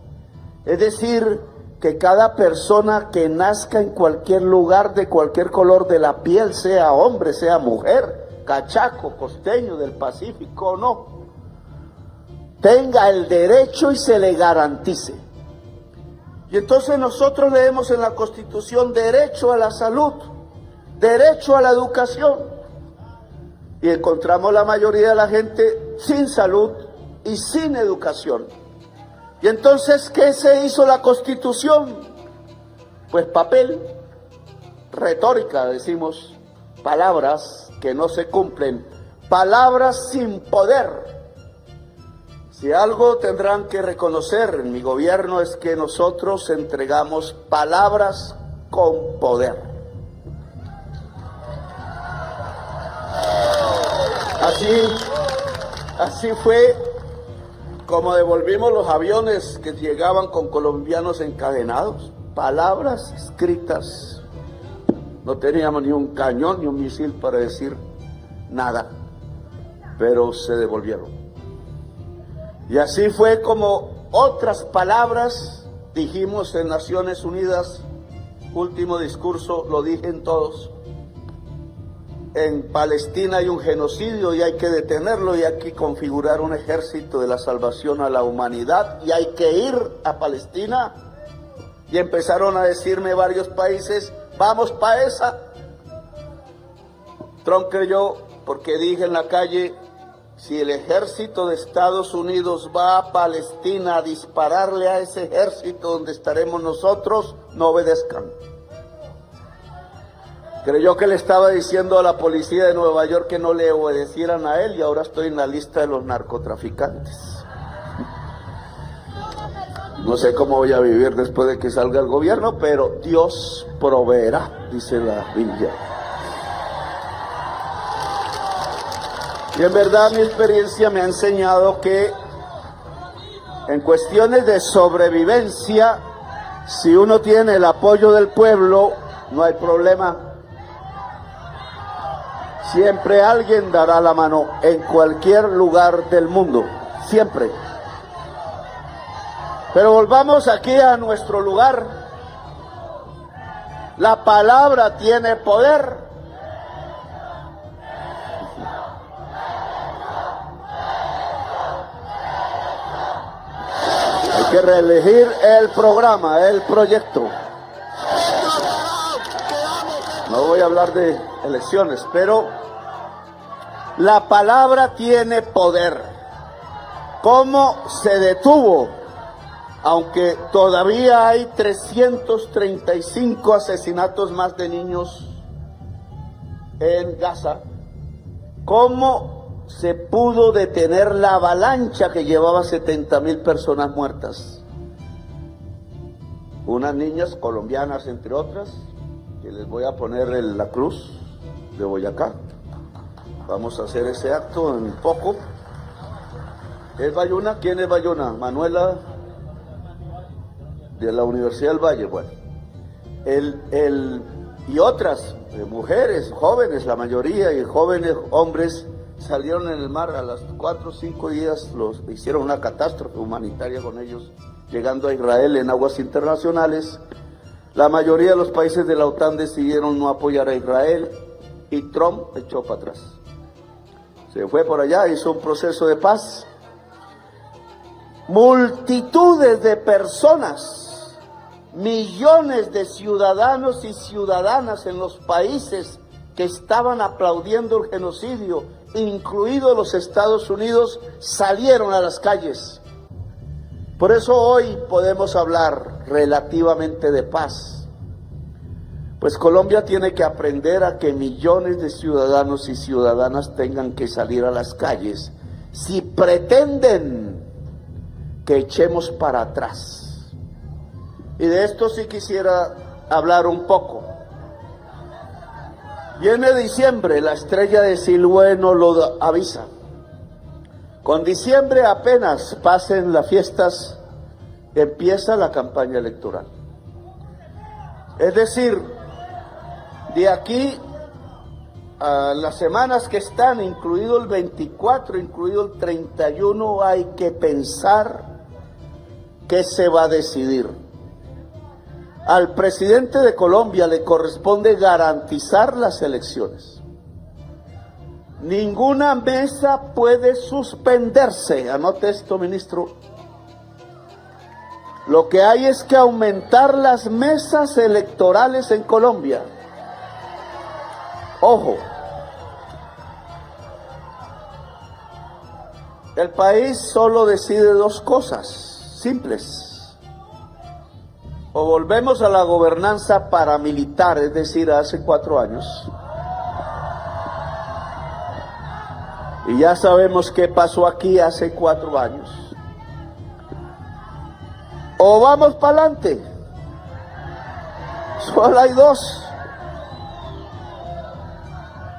Es decir, que cada persona que nazca en cualquier lugar, de cualquier color de la piel, sea hombre, sea mujer, cachaco, costeño, del Pacífico o no, tenga el derecho y se le garantice. Y entonces nosotros leemos en la Constitución derecho a la salud, derecho a la educación, y encontramos la mayoría de la gente sin salud y sin educación. Y entonces, ¿qué se hizo la Constitución? Pues papel, retórica, decimos, palabras que no se cumplen, palabras sin poder. Si algo tendrán que reconocer en mi gobierno es que nosotros entregamos palabras con poder. Así fue como devolvimos los aviones que llegaban con colombianos encadenados, palabras escritas. No teníamos ni un cañón ni un misil para decir nada, pero se devolvieron. Y así fue como otras palabras dijimos en Naciones Unidas, último discurso, lo dije en todos. En Palestina hay un genocidio y hay que detenerlo, y hay que configurar un ejército de la salvación a la humanidad, y hay que ir a Palestina. Y empezaron a decirme varios países, vamos para esa. Trump creyó, porque dije en la calle, si el ejército de Estados Unidos va a Palestina a dispararle a ese ejército donde estaremos nosotros, no obedezcan. Creyó que le estaba diciendo a la policía de Nueva York que no le obedecieran a él, y ahora estoy en la lista de los narcotraficantes. No sé cómo voy a vivir después de que salga el gobierno, pero Dios proveerá, dice la Biblia. Y en verdad mi experiencia me ha enseñado que en cuestiones de sobrevivencia, si uno tiene el apoyo del pueblo, no hay problema. Siempre alguien dará la mano en cualquier lugar del mundo, siempre. Pero volvamos aquí a nuestro lugar. La palabra tiene poder. Hay que reelegir el programa, el proyecto. No voy a hablar de elecciones, pero la palabra tiene poder. ¿Cómo se detuvo? Aunque todavía hay 335 asesinatos más de niños en Gaza, ¿cómo se pudo detener la avalancha que llevaba 70,000 personas muertas? Unas niñas colombianas, entre otras, que les voy a poner la cruz de Boyacá. Vamos a hacer ese acto en poco. ¿Es Bayuna? ¿Quién es Bayuna? Manuela, de la Universidad del Valle. Bueno, y otras mujeres, jóvenes, la mayoría, y jóvenes hombres salieron en el mar a las 4 o 5 días, hicieron una catástrofe humanitaria con ellos, llegando a Israel en aguas internacionales. La mayoría de los países de la OTAN decidieron no apoyar a Israel, y Trump echó para atrás. Se fue por allá, hizo un proceso de paz. Multitudes de personas, millones de ciudadanos y ciudadanas en los países que estaban aplaudiendo el genocidio, incluidos los Estados Unidos, salieron a las calles. Por eso hoy podemos hablar relativamente de paz, Pues Colombia tiene que aprender a que millones de ciudadanos y ciudadanas tengan que salir a las calles si pretenden que echemos para atrás. Y de esto sí quisiera hablar un poco. Viene diciembre, la estrella de Siloé nos lo avisa. Con diciembre apenas pasen las fiestas, empieza la campaña electoral. Es decir, de aquí a las semanas que están, incluido el 24, incluido el 31, hay que pensar qué se va a decidir. Al presidente de Colombia le corresponde garantizar las elecciones. Ninguna mesa puede suspenderse. Anote esto, ministro. Lo que hay es que aumentar las mesas electorales en Colombia. Ojo. El país solo decide dos cosas simples. O volvemos a la gobernanza paramilitar, es decir, hace 4 años. Y ya sabemos qué pasó aquí hace 4 años. O vamos para adelante. Solo hay dos.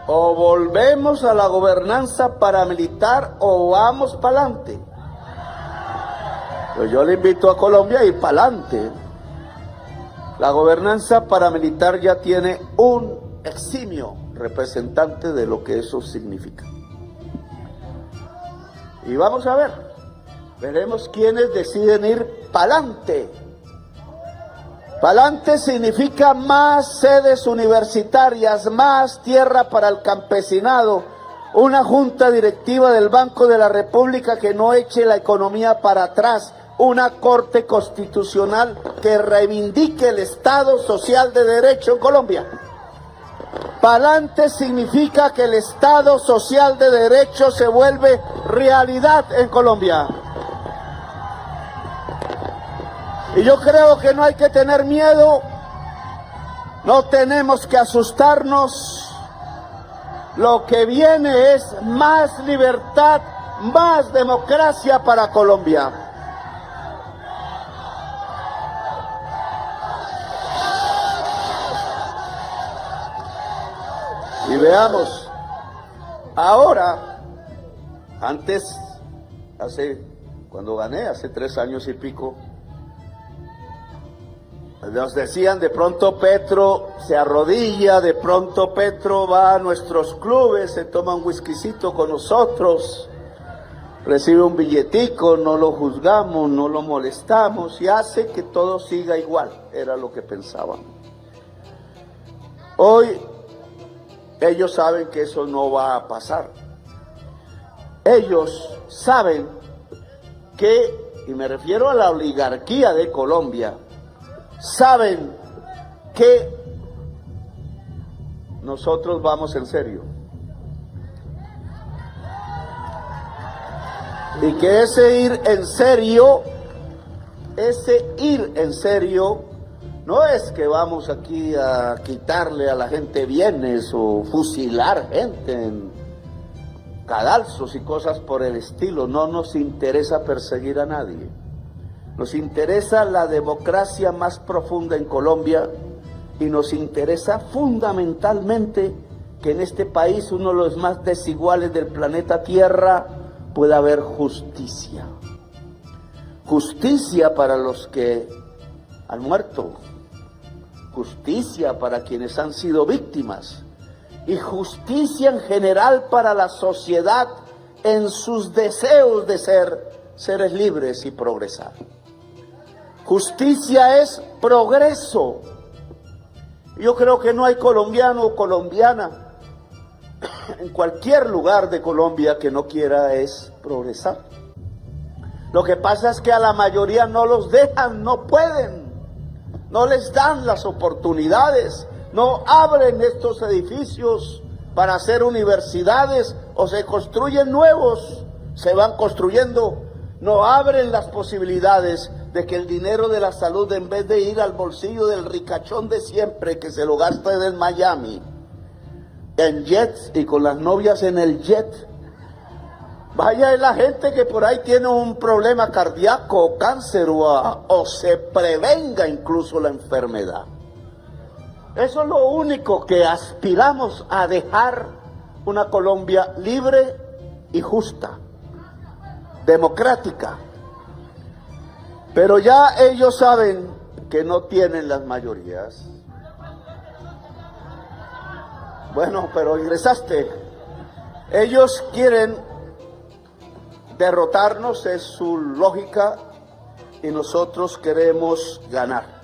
O volvemos a la gobernanza paramilitar o vamos para adelante. Pues yo le invito a Colombia a ir para adelante. La gobernanza paramilitar ya tiene un eximio representante de lo que eso significa. Y vamos a ver, veremos quiénes deciden ir para adelante. Para adelante significa más sedes universitarias, más tierra para el campesinado, una junta directiva del Banco de la República que no eche la economía para atrás, una corte constitucional que reivindique el Estado social de derecho en Colombia. Pa'lante significa que el Estado social de derecho se vuelve realidad en Colombia. Y yo creo que no hay que tener miedo, no tenemos que asustarnos. Lo que viene es más libertad, más democracia para Colombia. Y veamos, ahora, antes, cuando gané, hace 3 años y pico, nos decían de pronto Petro se arrodilla, de pronto Petro va a nuestros clubes, se toma un whiskycito con nosotros, recibe un billetico, no lo juzgamos, no lo molestamos y hace que todo siga igual, era lo que pensaban. Hoy ellos saben que eso no va a pasar. Ellos saben que, y me refiero a la oligarquía de Colombia, saben que nosotros vamos en serio. Y que ese ir en serio, no es que vamos aquí a quitarle a la gente bienes o fusilar gente en cadalsos y cosas por el estilo. No nos interesa perseguir a nadie. Nos interesa la democracia más profunda en Colombia y nos interesa fundamentalmente que en este país, uno de los más desiguales del planeta Tierra, pueda haber justicia. Justicia para los que han muerto. Justicia para quienes han sido víctimas y justicia en general para la sociedad en sus deseos de ser seres libres y progresar. Justicia es progreso. Yo creo que no hay colombiano o colombiana en cualquier lugar de Colombia que no quiera es progresar. Lo que pasa es que a la mayoría no los dejan, no pueden. No les dan las oportunidades, no abren estos edificios para hacer universidades o se construyen nuevos, se van construyendo, no abren las posibilidades de que el dinero de la salud, en vez de ir al bolsillo del ricachón de siempre que se lo gasta en Miami, en jets y con las novias en el jet, vaya en la gente que por ahí tiene un problema cardíaco o cáncer o se prevenga incluso la enfermedad. Eso es lo único que aspiramos, a dejar una Colombia libre y justa, democrática. Pero ya ellos saben que no tienen las mayorías. Bueno, pero ingresaste. Ellos quieren derrotarnos, es su lógica, y nosotros queremos ganar.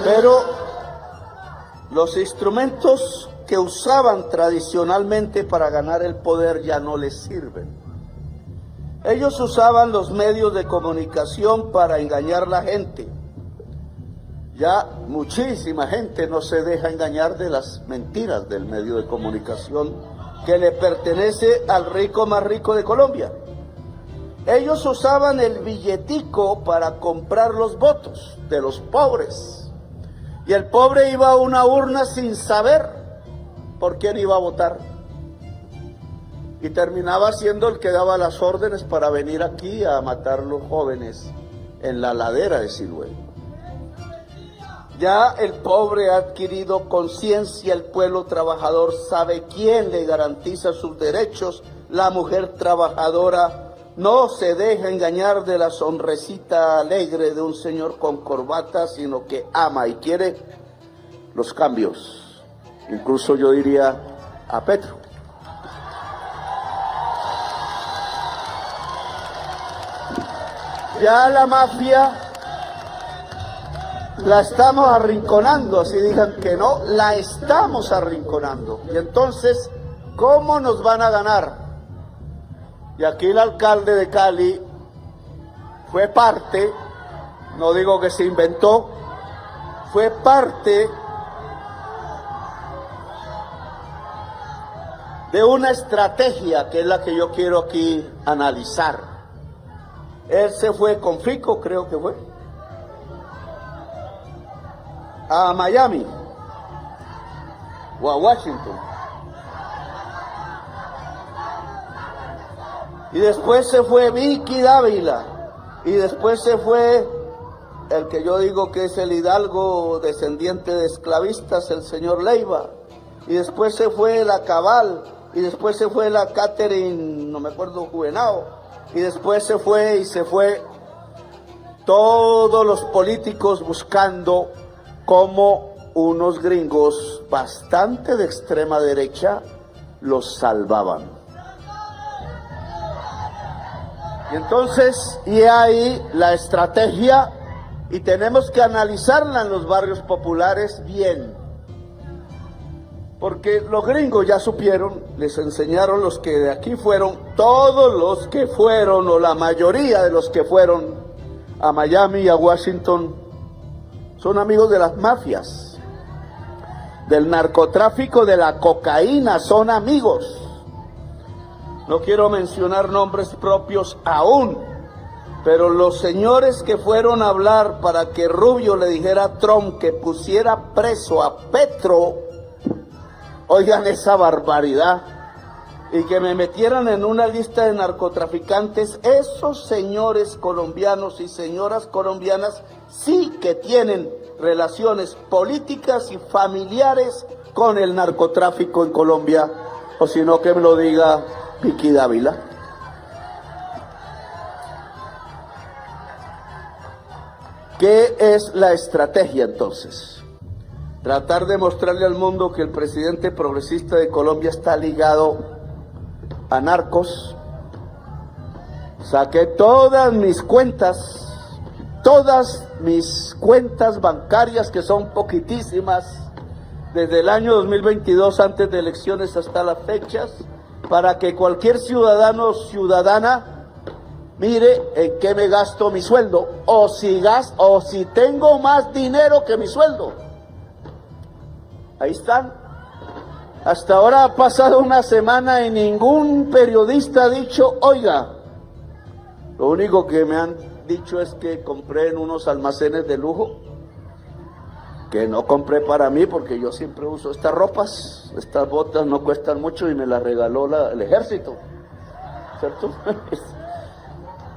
Pero los instrumentos que usaban tradicionalmente para ganar el poder ya no les sirven. Ellos usaban los medios de comunicación para engañar a la gente. Ya muchísima gente no se deja engañar de las mentiras del medio de comunicación que le pertenece al rico más rico de Colombia. Ellos usaban el billetico para comprar los votos de los pobres. Y el pobre iba a una urna sin saber por quién iba a votar. Y terminaba siendo el que daba las órdenes para venir aquí a matar los jóvenes en la ladera de Siloé. Ya el pobre ha adquirido conciencia, el pueblo trabajador sabe quién le garantiza sus derechos, la mujer trabajadora no se deja engañar de la sonrisita alegre de un señor con corbata, sino que ama y quiere los cambios, incluso yo diría a Petro. Ya la mafia la estamos arrinconando, así digan que no, la estamos arrinconando. Y entonces, ¿cómo nos van a ganar? Y aquí el alcalde de Cali fue parte, no digo que se inventó, fue parte de una estrategia que es la que yo quiero aquí analizar. Él se fue con Fico, creo que fue, a Miami o a Washington. Y después se fue Vicky Dávila. Y después se fue el que yo digo que es el hidalgo descendiente de esclavistas, el señor Leiva. Y después se fue la Cabal. Y después se fue la Catherine, no me acuerdo, Juvenao. Y después se fue todos los políticos buscando cómo unos gringos bastante de extrema derecha los salvaban. Y entonces, y ahí la estrategia, y tenemos que analizarla en los barrios populares bien. Porque los gringos ya supieron, les enseñaron los que de aquí fueron, todos los que fueron, o la mayoría de los que fueron a Miami y a Washington, son amigos de las mafias, del narcotráfico, de la cocaína, son amigos. No quiero mencionar nombres propios aún, pero los señores que fueron a hablar para que Rubio le dijera a Trump que pusiera preso a Petro, oigan esa barbaridad, y que me metieran en una lista de narcotraficantes, esos señores colombianos y señoras colombianas sí que tienen relaciones políticas y familiares con el narcotráfico en Colombia, o si no que me lo diga Vicky Dávila. ¿Qué es la estrategia entonces? Tratar de mostrarle al mundo que el presidente progresista de Colombia está ligado a narcos. Saqué todas mis cuentas bancarias, que son poquitísimas, desde el año 2022, antes de elecciones hasta las fechas, para que cualquier ciudadano o ciudadana mire en qué me gasto mi sueldo, o si tengo más dinero que mi sueldo. Ahí están. Hasta ahora ha pasado una semana y ningún periodista ha dicho, oiga, lo único que me han dicho es que compré en unos almacenes de lujo, que no compré para mí porque yo siempre uso estas ropas, estas botas no cuestan mucho y me las regaló el ejército, ¿cierto?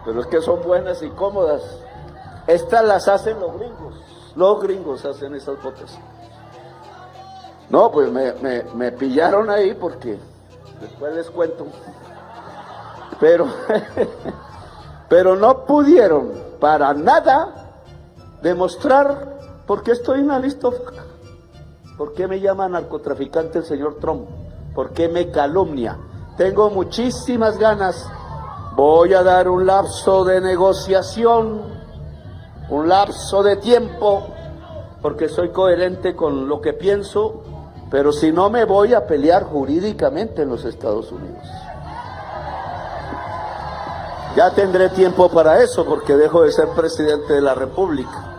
Pero es que son buenas y cómodas. Estas las hacen los gringos hacen esas botas. No, pues me pillaron ahí porque después les cuento. Pero no pudieron para nada demostrar por qué estoy en la lista FARC. ¿Por qué me llama narcotraficante el señor Trump? ¿Por qué me calumnia? Tengo muchísimas ganas. Voy a dar un lapso de negociación, un lapso de tiempo, porque soy coherente con lo que pienso, pero si no me voy a pelear jurídicamente en los Estados Unidos. Ya tendré tiempo para eso, porque dejo de ser presidente de la República.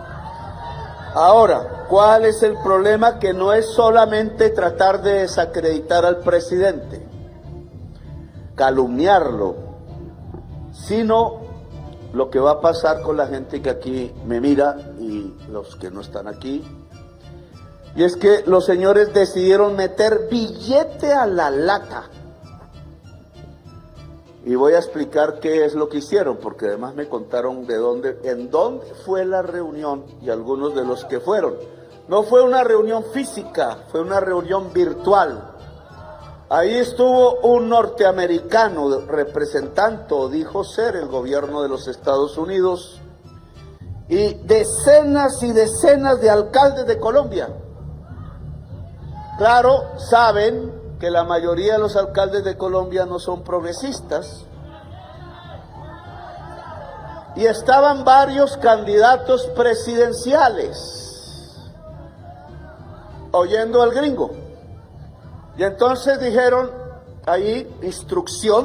Ahora, ¿cuál es el problema? Que no es solamente tratar de desacreditar al presidente, calumniarlo, sino lo que va a pasar con la gente que aquí me mira y los que no están aquí. Y es que los señores decidieron meter billete a la lata. Y voy a explicar qué es lo que hicieron, porque además me contaron en dónde fue la reunión y algunos de los que fueron. No fue una reunión física, fue una reunión virtual. Ahí estuvo un norteamericano representante, dijo ser el gobierno de los Estados Unidos, y decenas de alcaldes de Colombia. Claro, saben que la mayoría de los alcaldes de Colombia no son progresistas. Y estaban varios candidatos presidenciales oyendo al gringo. Y entonces dijeron, ahí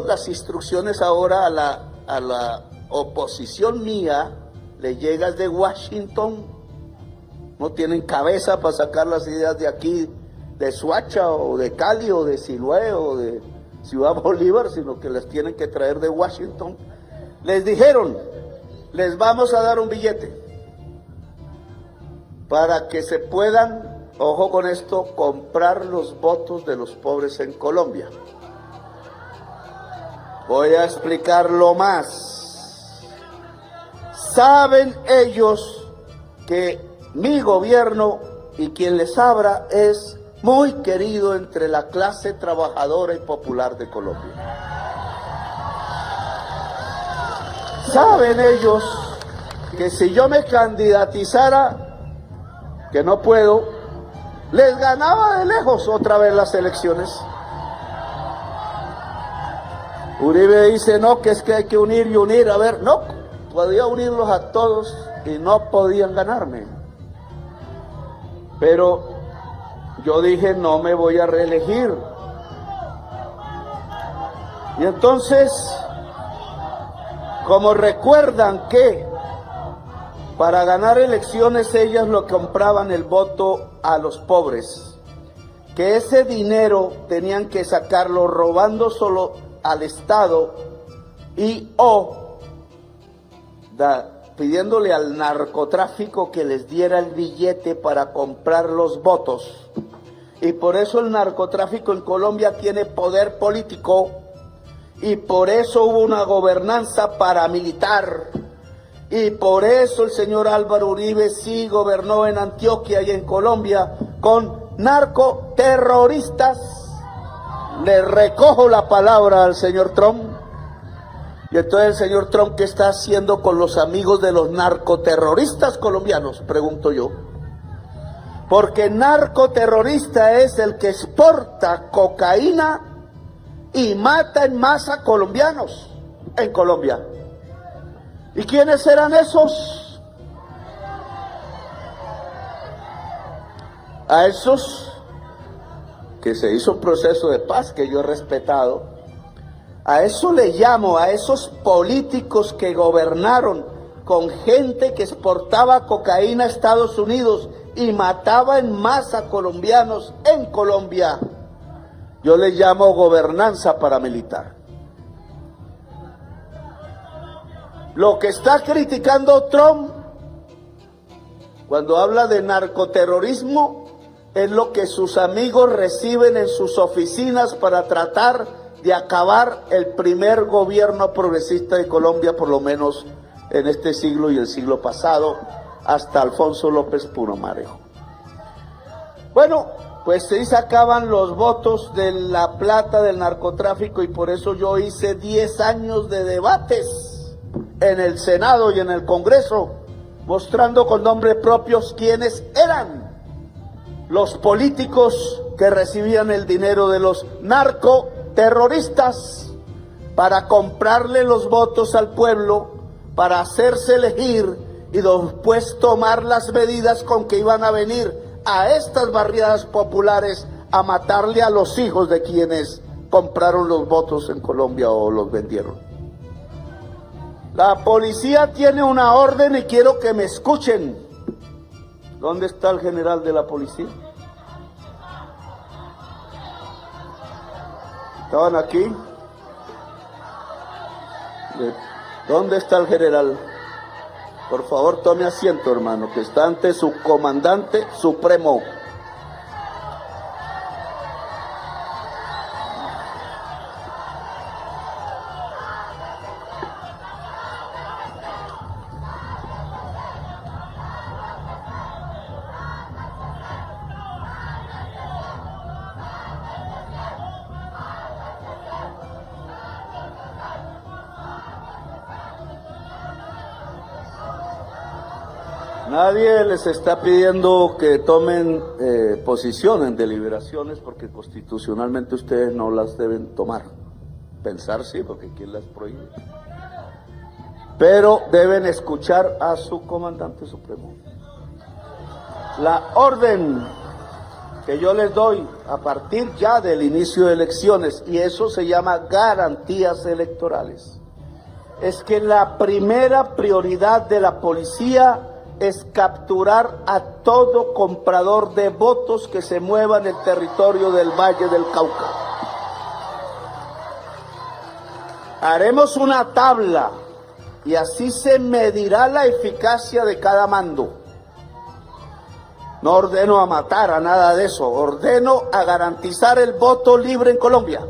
las instrucciones ahora a la oposición mía, le llegas de Washington, no tienen cabeza para sacar las ideas de aquí, de Suacha o de Cali o de Siloé o de Ciudad Bolívar, sino que las tienen que traer de Washington. Les dijeron, les vamos a dar un billete para que se puedan, ojo con esto, comprar los votos de los pobres en Colombia. Voy a explicarlo más. Saben ellos que mi gobierno y quien les habla es muy querido entre la clase trabajadora y popular de Colombia. Saben ellos que si yo me candidatizara, que no puedo, les ganaba de lejos otra vez las elecciones. Uribe dice, no, que es que hay que unir y unir. A ver, no, podía unirlos a todos y no podían ganarme. Pero yo dije, no me voy a reelegir. Y entonces, como recuerdan que para ganar elecciones ellas lo compraban el voto a los pobres, que ese dinero tenían que sacarlo robando solo al Estado y pidiéndole al narcotráfico que les diera el billete para comprar los votos. Y por eso el narcotráfico en Colombia tiene poder político y por eso hubo una gobernanza paramilitar y por eso el señor Álvaro Uribe sí gobernó en Antioquia y en Colombia con narcoterroristas. Le recojo la palabra al señor Trump. Y entonces el señor Trump, ¿qué está haciendo con los amigos de los narcoterroristas colombianos? Pregunto yo. Porque narcoterrorista es el que exporta cocaína y mata en masa colombianos en Colombia. ¿Y quiénes eran esos? A esos que se hizo un proceso de paz que yo he respetado, a eso le llamo, a esos políticos que gobernaron con gente que exportaba cocaína a Estados Unidos y mataba en masa colombianos en Colombia. yo le llamo gobernanza paramilitar. Lo que está criticando Trump cuando habla de narcoterrorismo es lo que sus amigos reciben en sus oficinas para tratar de acabar el primer gobierno progresista de Colombia, por lo menos en este siglo y el siglo pasado, hasta Alfonso López Pumarejo. Bueno, pues se sacaban los votos de la plata del narcotráfico y por eso yo hice 10 años de debates en el Senado y en el Congreso, mostrando con nombres propios quiénes eran los políticos que recibían el dinero de los narcoterroristas para comprarle los votos al pueblo, para hacerse elegir y después tomar las medidas con que iban a venir a estas barriadas populares a matarle a los hijos de quienes compraron los votos en Colombia o los vendieron. La policía tiene una orden y quiero que me escuchen. ¿Dónde está el general de la policía? ¿Estaban aquí? ¿Dónde está el general? Por favor, tome asiento, hermano, que está ante su comandante supremo. Nadie les está pidiendo que tomen posición en deliberaciones porque constitucionalmente ustedes no las deben tomar. Pensar sí, porque ¿quién las prohíbe? Pero deben escuchar a su comandante supremo. La orden que yo les doy a partir ya del inicio de elecciones, y eso se llama garantías electorales, es que la primera prioridad de la policía es capturar a todo comprador de votos que se mueva en el territorio del Valle del Cauca. Haremos una tabla y así se medirá la eficacia de cada mando. No ordeno a matar, a nada de eso, ordeno a garantizar el voto libre en Colombia.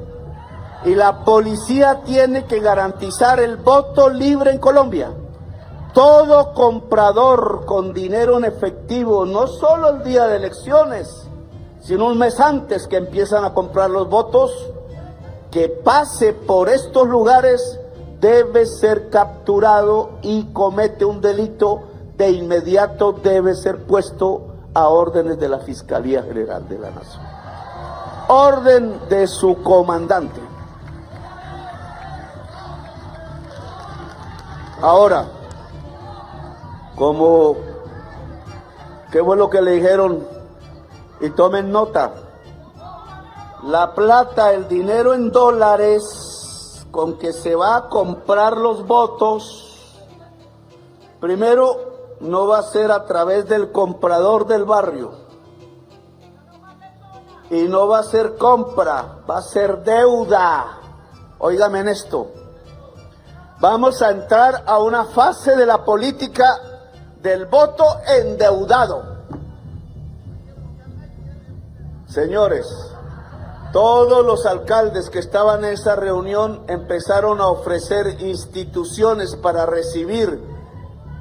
Y la policía tiene que garantizar el voto libre en Colombia. Todo comprador con dinero en efectivo, no solo el día de elecciones, sino un mes antes que empiezan a comprar los votos, que pase por estos lugares, debe ser capturado y comete un delito, de inmediato debe ser puesto a órdenes de la Fiscalía General de la Nación. Orden de su comandante. Ahora, ¿qué fue lo que le dijeron? Y tomen nota. La plata, el dinero en dólares con que se va a comprar los votos, primero no va a ser a través del comprador del barrio. Y no va a ser compra, va a ser deuda. Óigame en esto. Vamos a entrar a una fase de la política del voto endeudado. Señores, todos los alcaldes que estaban en esa reunión empezaron a ofrecer instituciones para recibir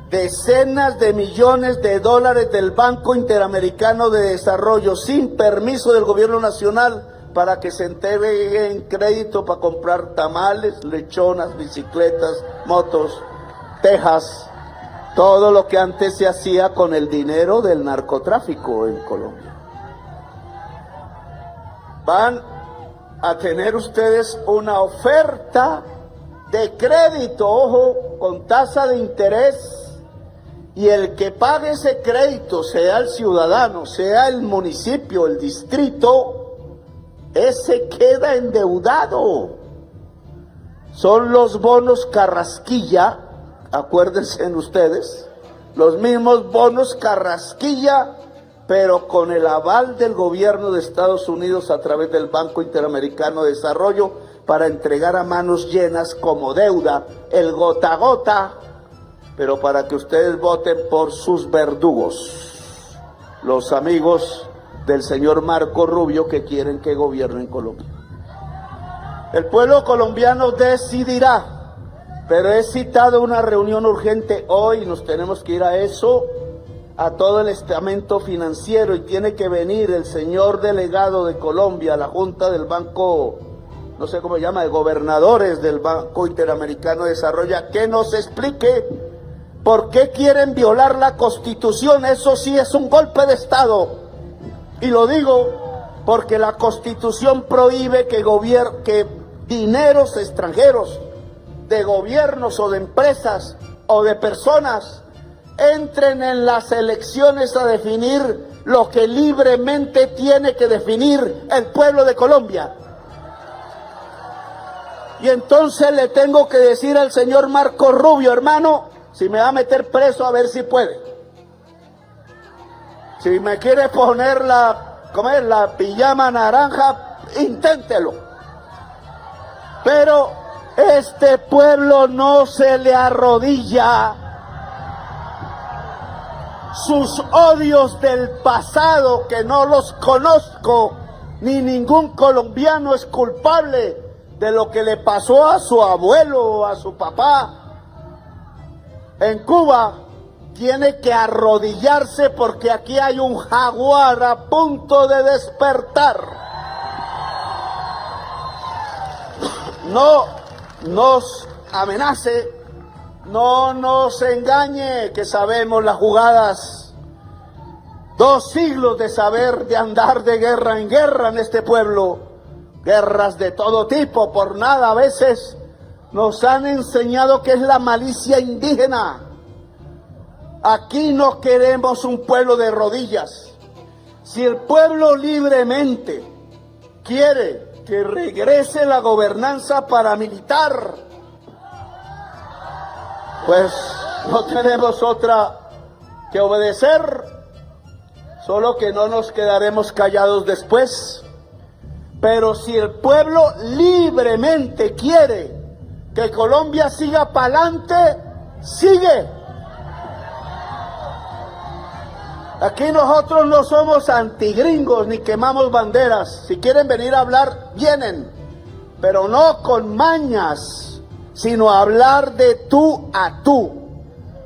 decenas de millones de dólares del Banco Interamericano de Desarrollo sin permiso del gobierno nacional para que se entreguen crédito para comprar tamales, lechonas, bicicletas, motos, tejas, todo lo que antes se hacía con el dinero del narcotráfico en Colombia. Van a tener ustedes una oferta de crédito, ojo, con tasa de interés, y el que pague ese crédito, sea el ciudadano, sea el municipio, el distrito, ese queda endeudado. Son los bonos Carrasquilla, acuérdense ustedes, los mismos bonos Carrasquilla pero con el aval del gobierno de Estados Unidos a través del Banco Interamericano de Desarrollo para entregar a manos llenas como deuda el gota a gota, pero para que ustedes voten por sus verdugos, los amigos del señor Marco Rubio que quieren que gobierne en Colombia. El pueblo colombiano decidirá, pero he citado una reunión urgente hoy, nos tenemos que ir a eso, a todo el estamento financiero, y tiene que venir el señor delegado de Colombia a la Junta del Banco, no sé cómo se llama, de gobernadores del Banco Interamericano de Desarrollo, que nos explique por qué quieren violar la Constitución. Eso sí es un golpe de Estado, y lo digo porque la Constitución prohíbe que dineros extranjeros de gobiernos o de empresas o de personas entren en las elecciones a definir lo que libremente tiene que definir el pueblo de Colombia. Y entonces le tengo que decir al señor Marco Rubio, hermano, si me va a meter preso, a ver si puede. Si me quiere poner la pijama naranja, inténtelo. Pero este pueblo no se le arrodilla. Sus odios del pasado, que no los conozco, ni ningún colombiano es culpable de lo que le pasó a su abuelo o a su papá en Cuba, tiene que arrodillarse porque aquí hay un jaguar a punto de despertar. No nos amenace, no nos engañe, que sabemos las jugadas. 2 siglos de saber de andar de guerra en guerra en este pueblo. Guerras de todo tipo, por nada a veces nos han enseñado que es la malicia indígena. Aquí no queremos un pueblo de rodillas. Si el pueblo libremente quiere que regrese la gobernanza paramilitar, pues no tenemos otra que obedecer, solo que no nos quedaremos callados después. Pero si el pueblo libremente quiere que Colombia siga para adelante, sigue. Aquí nosotros no somos antigringos ni quemamos banderas. Si quieren venir a hablar, vienen, pero no con mañas, sino a hablar de tú a tú.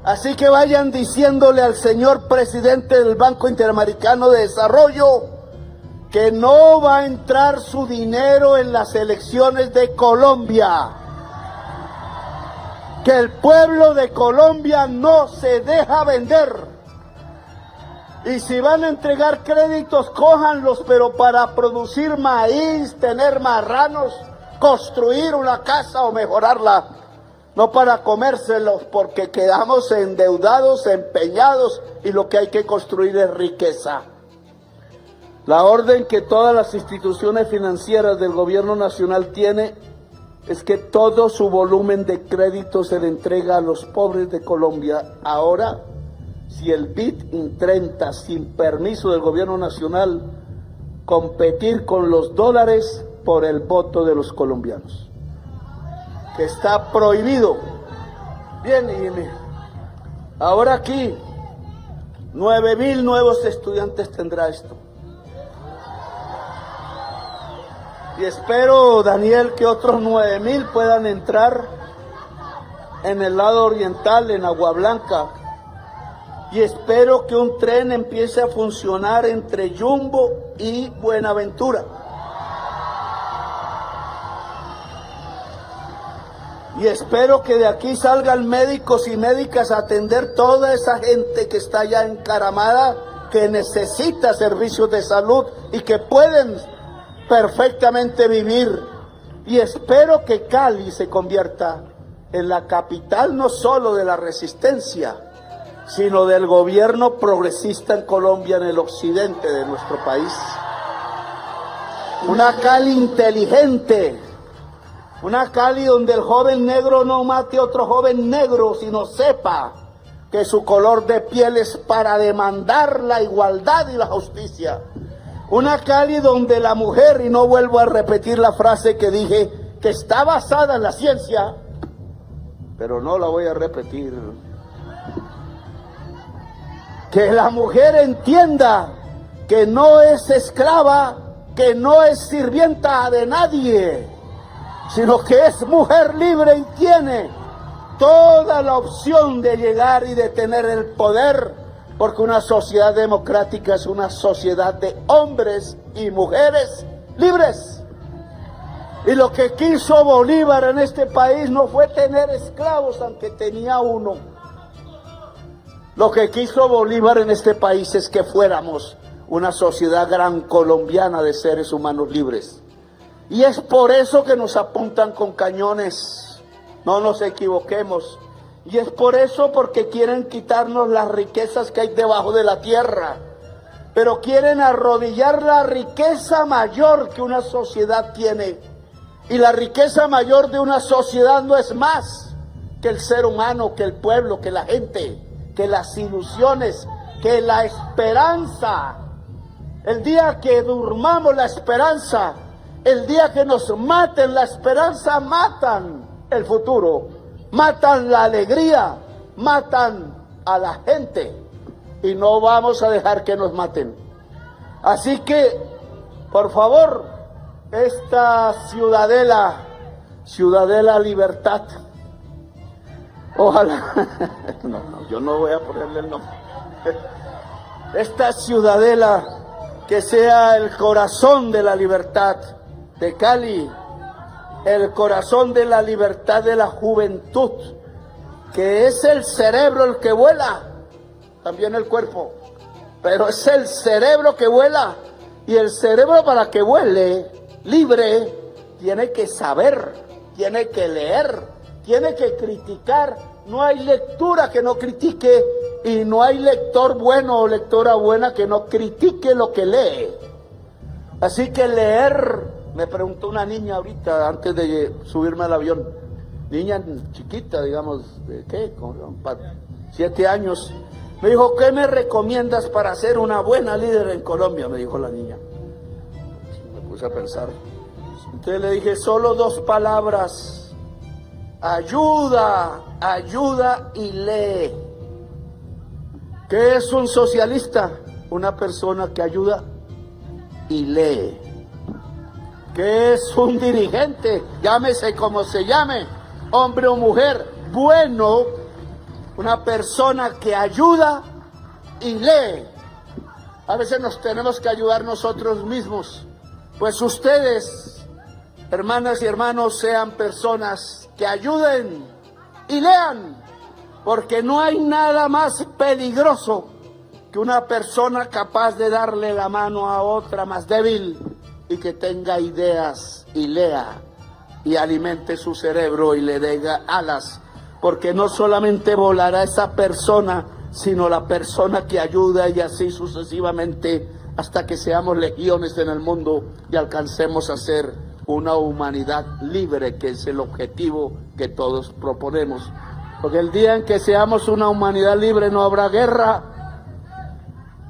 Así que vayan diciéndole al señor presidente del Banco Interamericano de Desarrollo que no va a entrar su dinero en las elecciones de Colombia. Que el pueblo de Colombia no se deja vender. Y si van a entregar créditos, cójanlos, pero para producir maíz, tener marranos, construir una casa o mejorarla. No para comérselos, porque quedamos endeudados, empeñados, y lo que hay que construir es riqueza. La orden que todas las instituciones financieras del gobierno nacional tiene es que todo su volumen de crédito se le entrega a los pobres de Colombia. Ahora, si el BID intenta, sin permiso del gobierno nacional, competir con los dólares por el voto de los colombianos, que está prohibido. Bien, y ahora aquí 9.000 nuevos estudiantes tendrá esto. Y espero, Daniel, que otros 9.000 puedan entrar en el lado oriental, en Agua Blanca. Y espero que un tren empiece a funcionar entre Yumbo y Buenaventura. Y espero que de aquí salgan médicos y médicas a atender toda esa gente que está ya encaramada, que necesita servicios de salud y que pueden perfectamente vivir. Y espero que Cali se convierta en la capital no solo de la resistencia, sino del gobierno progresista en Colombia, en el occidente de nuestro país. Una Cali inteligente, una Cali donde el joven negro no mate a otro joven negro, sino sepa que su color de piel es para demandar la igualdad y la justicia. Una Cali donde la mujer, y no vuelvo a repetir la frase que dije, que está basada en la ciencia, pero no la voy a repetir. Que la mujer entienda que no es esclava, que no es sirvienta de nadie, sino que es mujer libre y tiene toda la opción de llegar y de tener el poder, porque una sociedad democrática es una sociedad de hombres y mujeres libres. Y lo que quiso Bolívar en este país no fue tener esclavos, aunque tenía uno. Lo que quiso Bolívar en este país es que fuéramos una sociedad gran colombiana de seres humanos libres. Y es por eso que nos apuntan con cañones, no nos equivoquemos. Y es por eso, porque quieren quitarnos las riquezas que hay debajo de la tierra, pero quieren arrodillar la riqueza mayor que una sociedad tiene. Y la riqueza mayor de una sociedad no es más que el ser humano, que el pueblo, que la gente, que las ilusiones, que la esperanza. El día que durmamos la esperanza, el día que nos maten la esperanza, matan el futuro, matan la alegría, matan a la gente, y no vamos a dejar que nos maten. Así que, por favor, esta ciudadela libertad, ojalá, no, yo no voy a ponerle el nombre, esta ciudadela que sea el corazón de la libertad de Cali, el corazón de la libertad de la juventud, que es el cerebro el que vuela, también el cuerpo, pero es el cerebro que vuela, y el cerebro, para que vuele libre, tiene que saber, tiene que leer, tiene que criticar. No hay lectura que no critique, y no hay lector bueno o lectora buena que no critique lo que lee. Así que leer. Me preguntó una niña ahorita, antes de subirme al avión, niña chiquita, digamos, ¿de qué? Con 7 años. Me dijo, ¿qué me recomiendas para ser una buena líder en Colombia? Me dijo la niña. Me puse a pensar. Entonces le dije, solo 2 palabras. Ayuda, ayuda y lee. ¿Qué es un socialista? Una persona que ayuda y lee. ¿Qué es un dirigente? Llámese como se llame, hombre o mujer, bueno, una persona que ayuda y lee. A veces nos tenemos que ayudar nosotros mismos. Pues ustedes, hermanas y hermanos, sean personas que ayuden y lean, porque no hay nada más peligroso que una persona capaz de darle la mano a otra más débil, y que tenga ideas y lea y alimente su cerebro y le dé alas, porque no solamente volará esa persona, sino la persona que ayuda, y así sucesivamente hasta que seamos legiones en el mundo y alcancemos a ser una humanidad libre, que es el objetivo que todos proponemos. Porque el día en que seamos una humanidad libre no habrá guerra,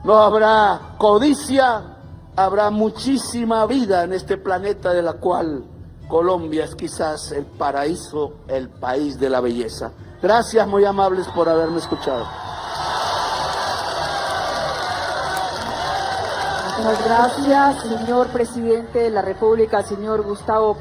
no habrá codicia, habrá muchísima vida en este planeta, de la cual Colombia es quizás el paraíso, el país de la belleza. Gracias, muy amables, por haberme escuchado. Muchas gracias, señor presidente de la República, señor Gustavo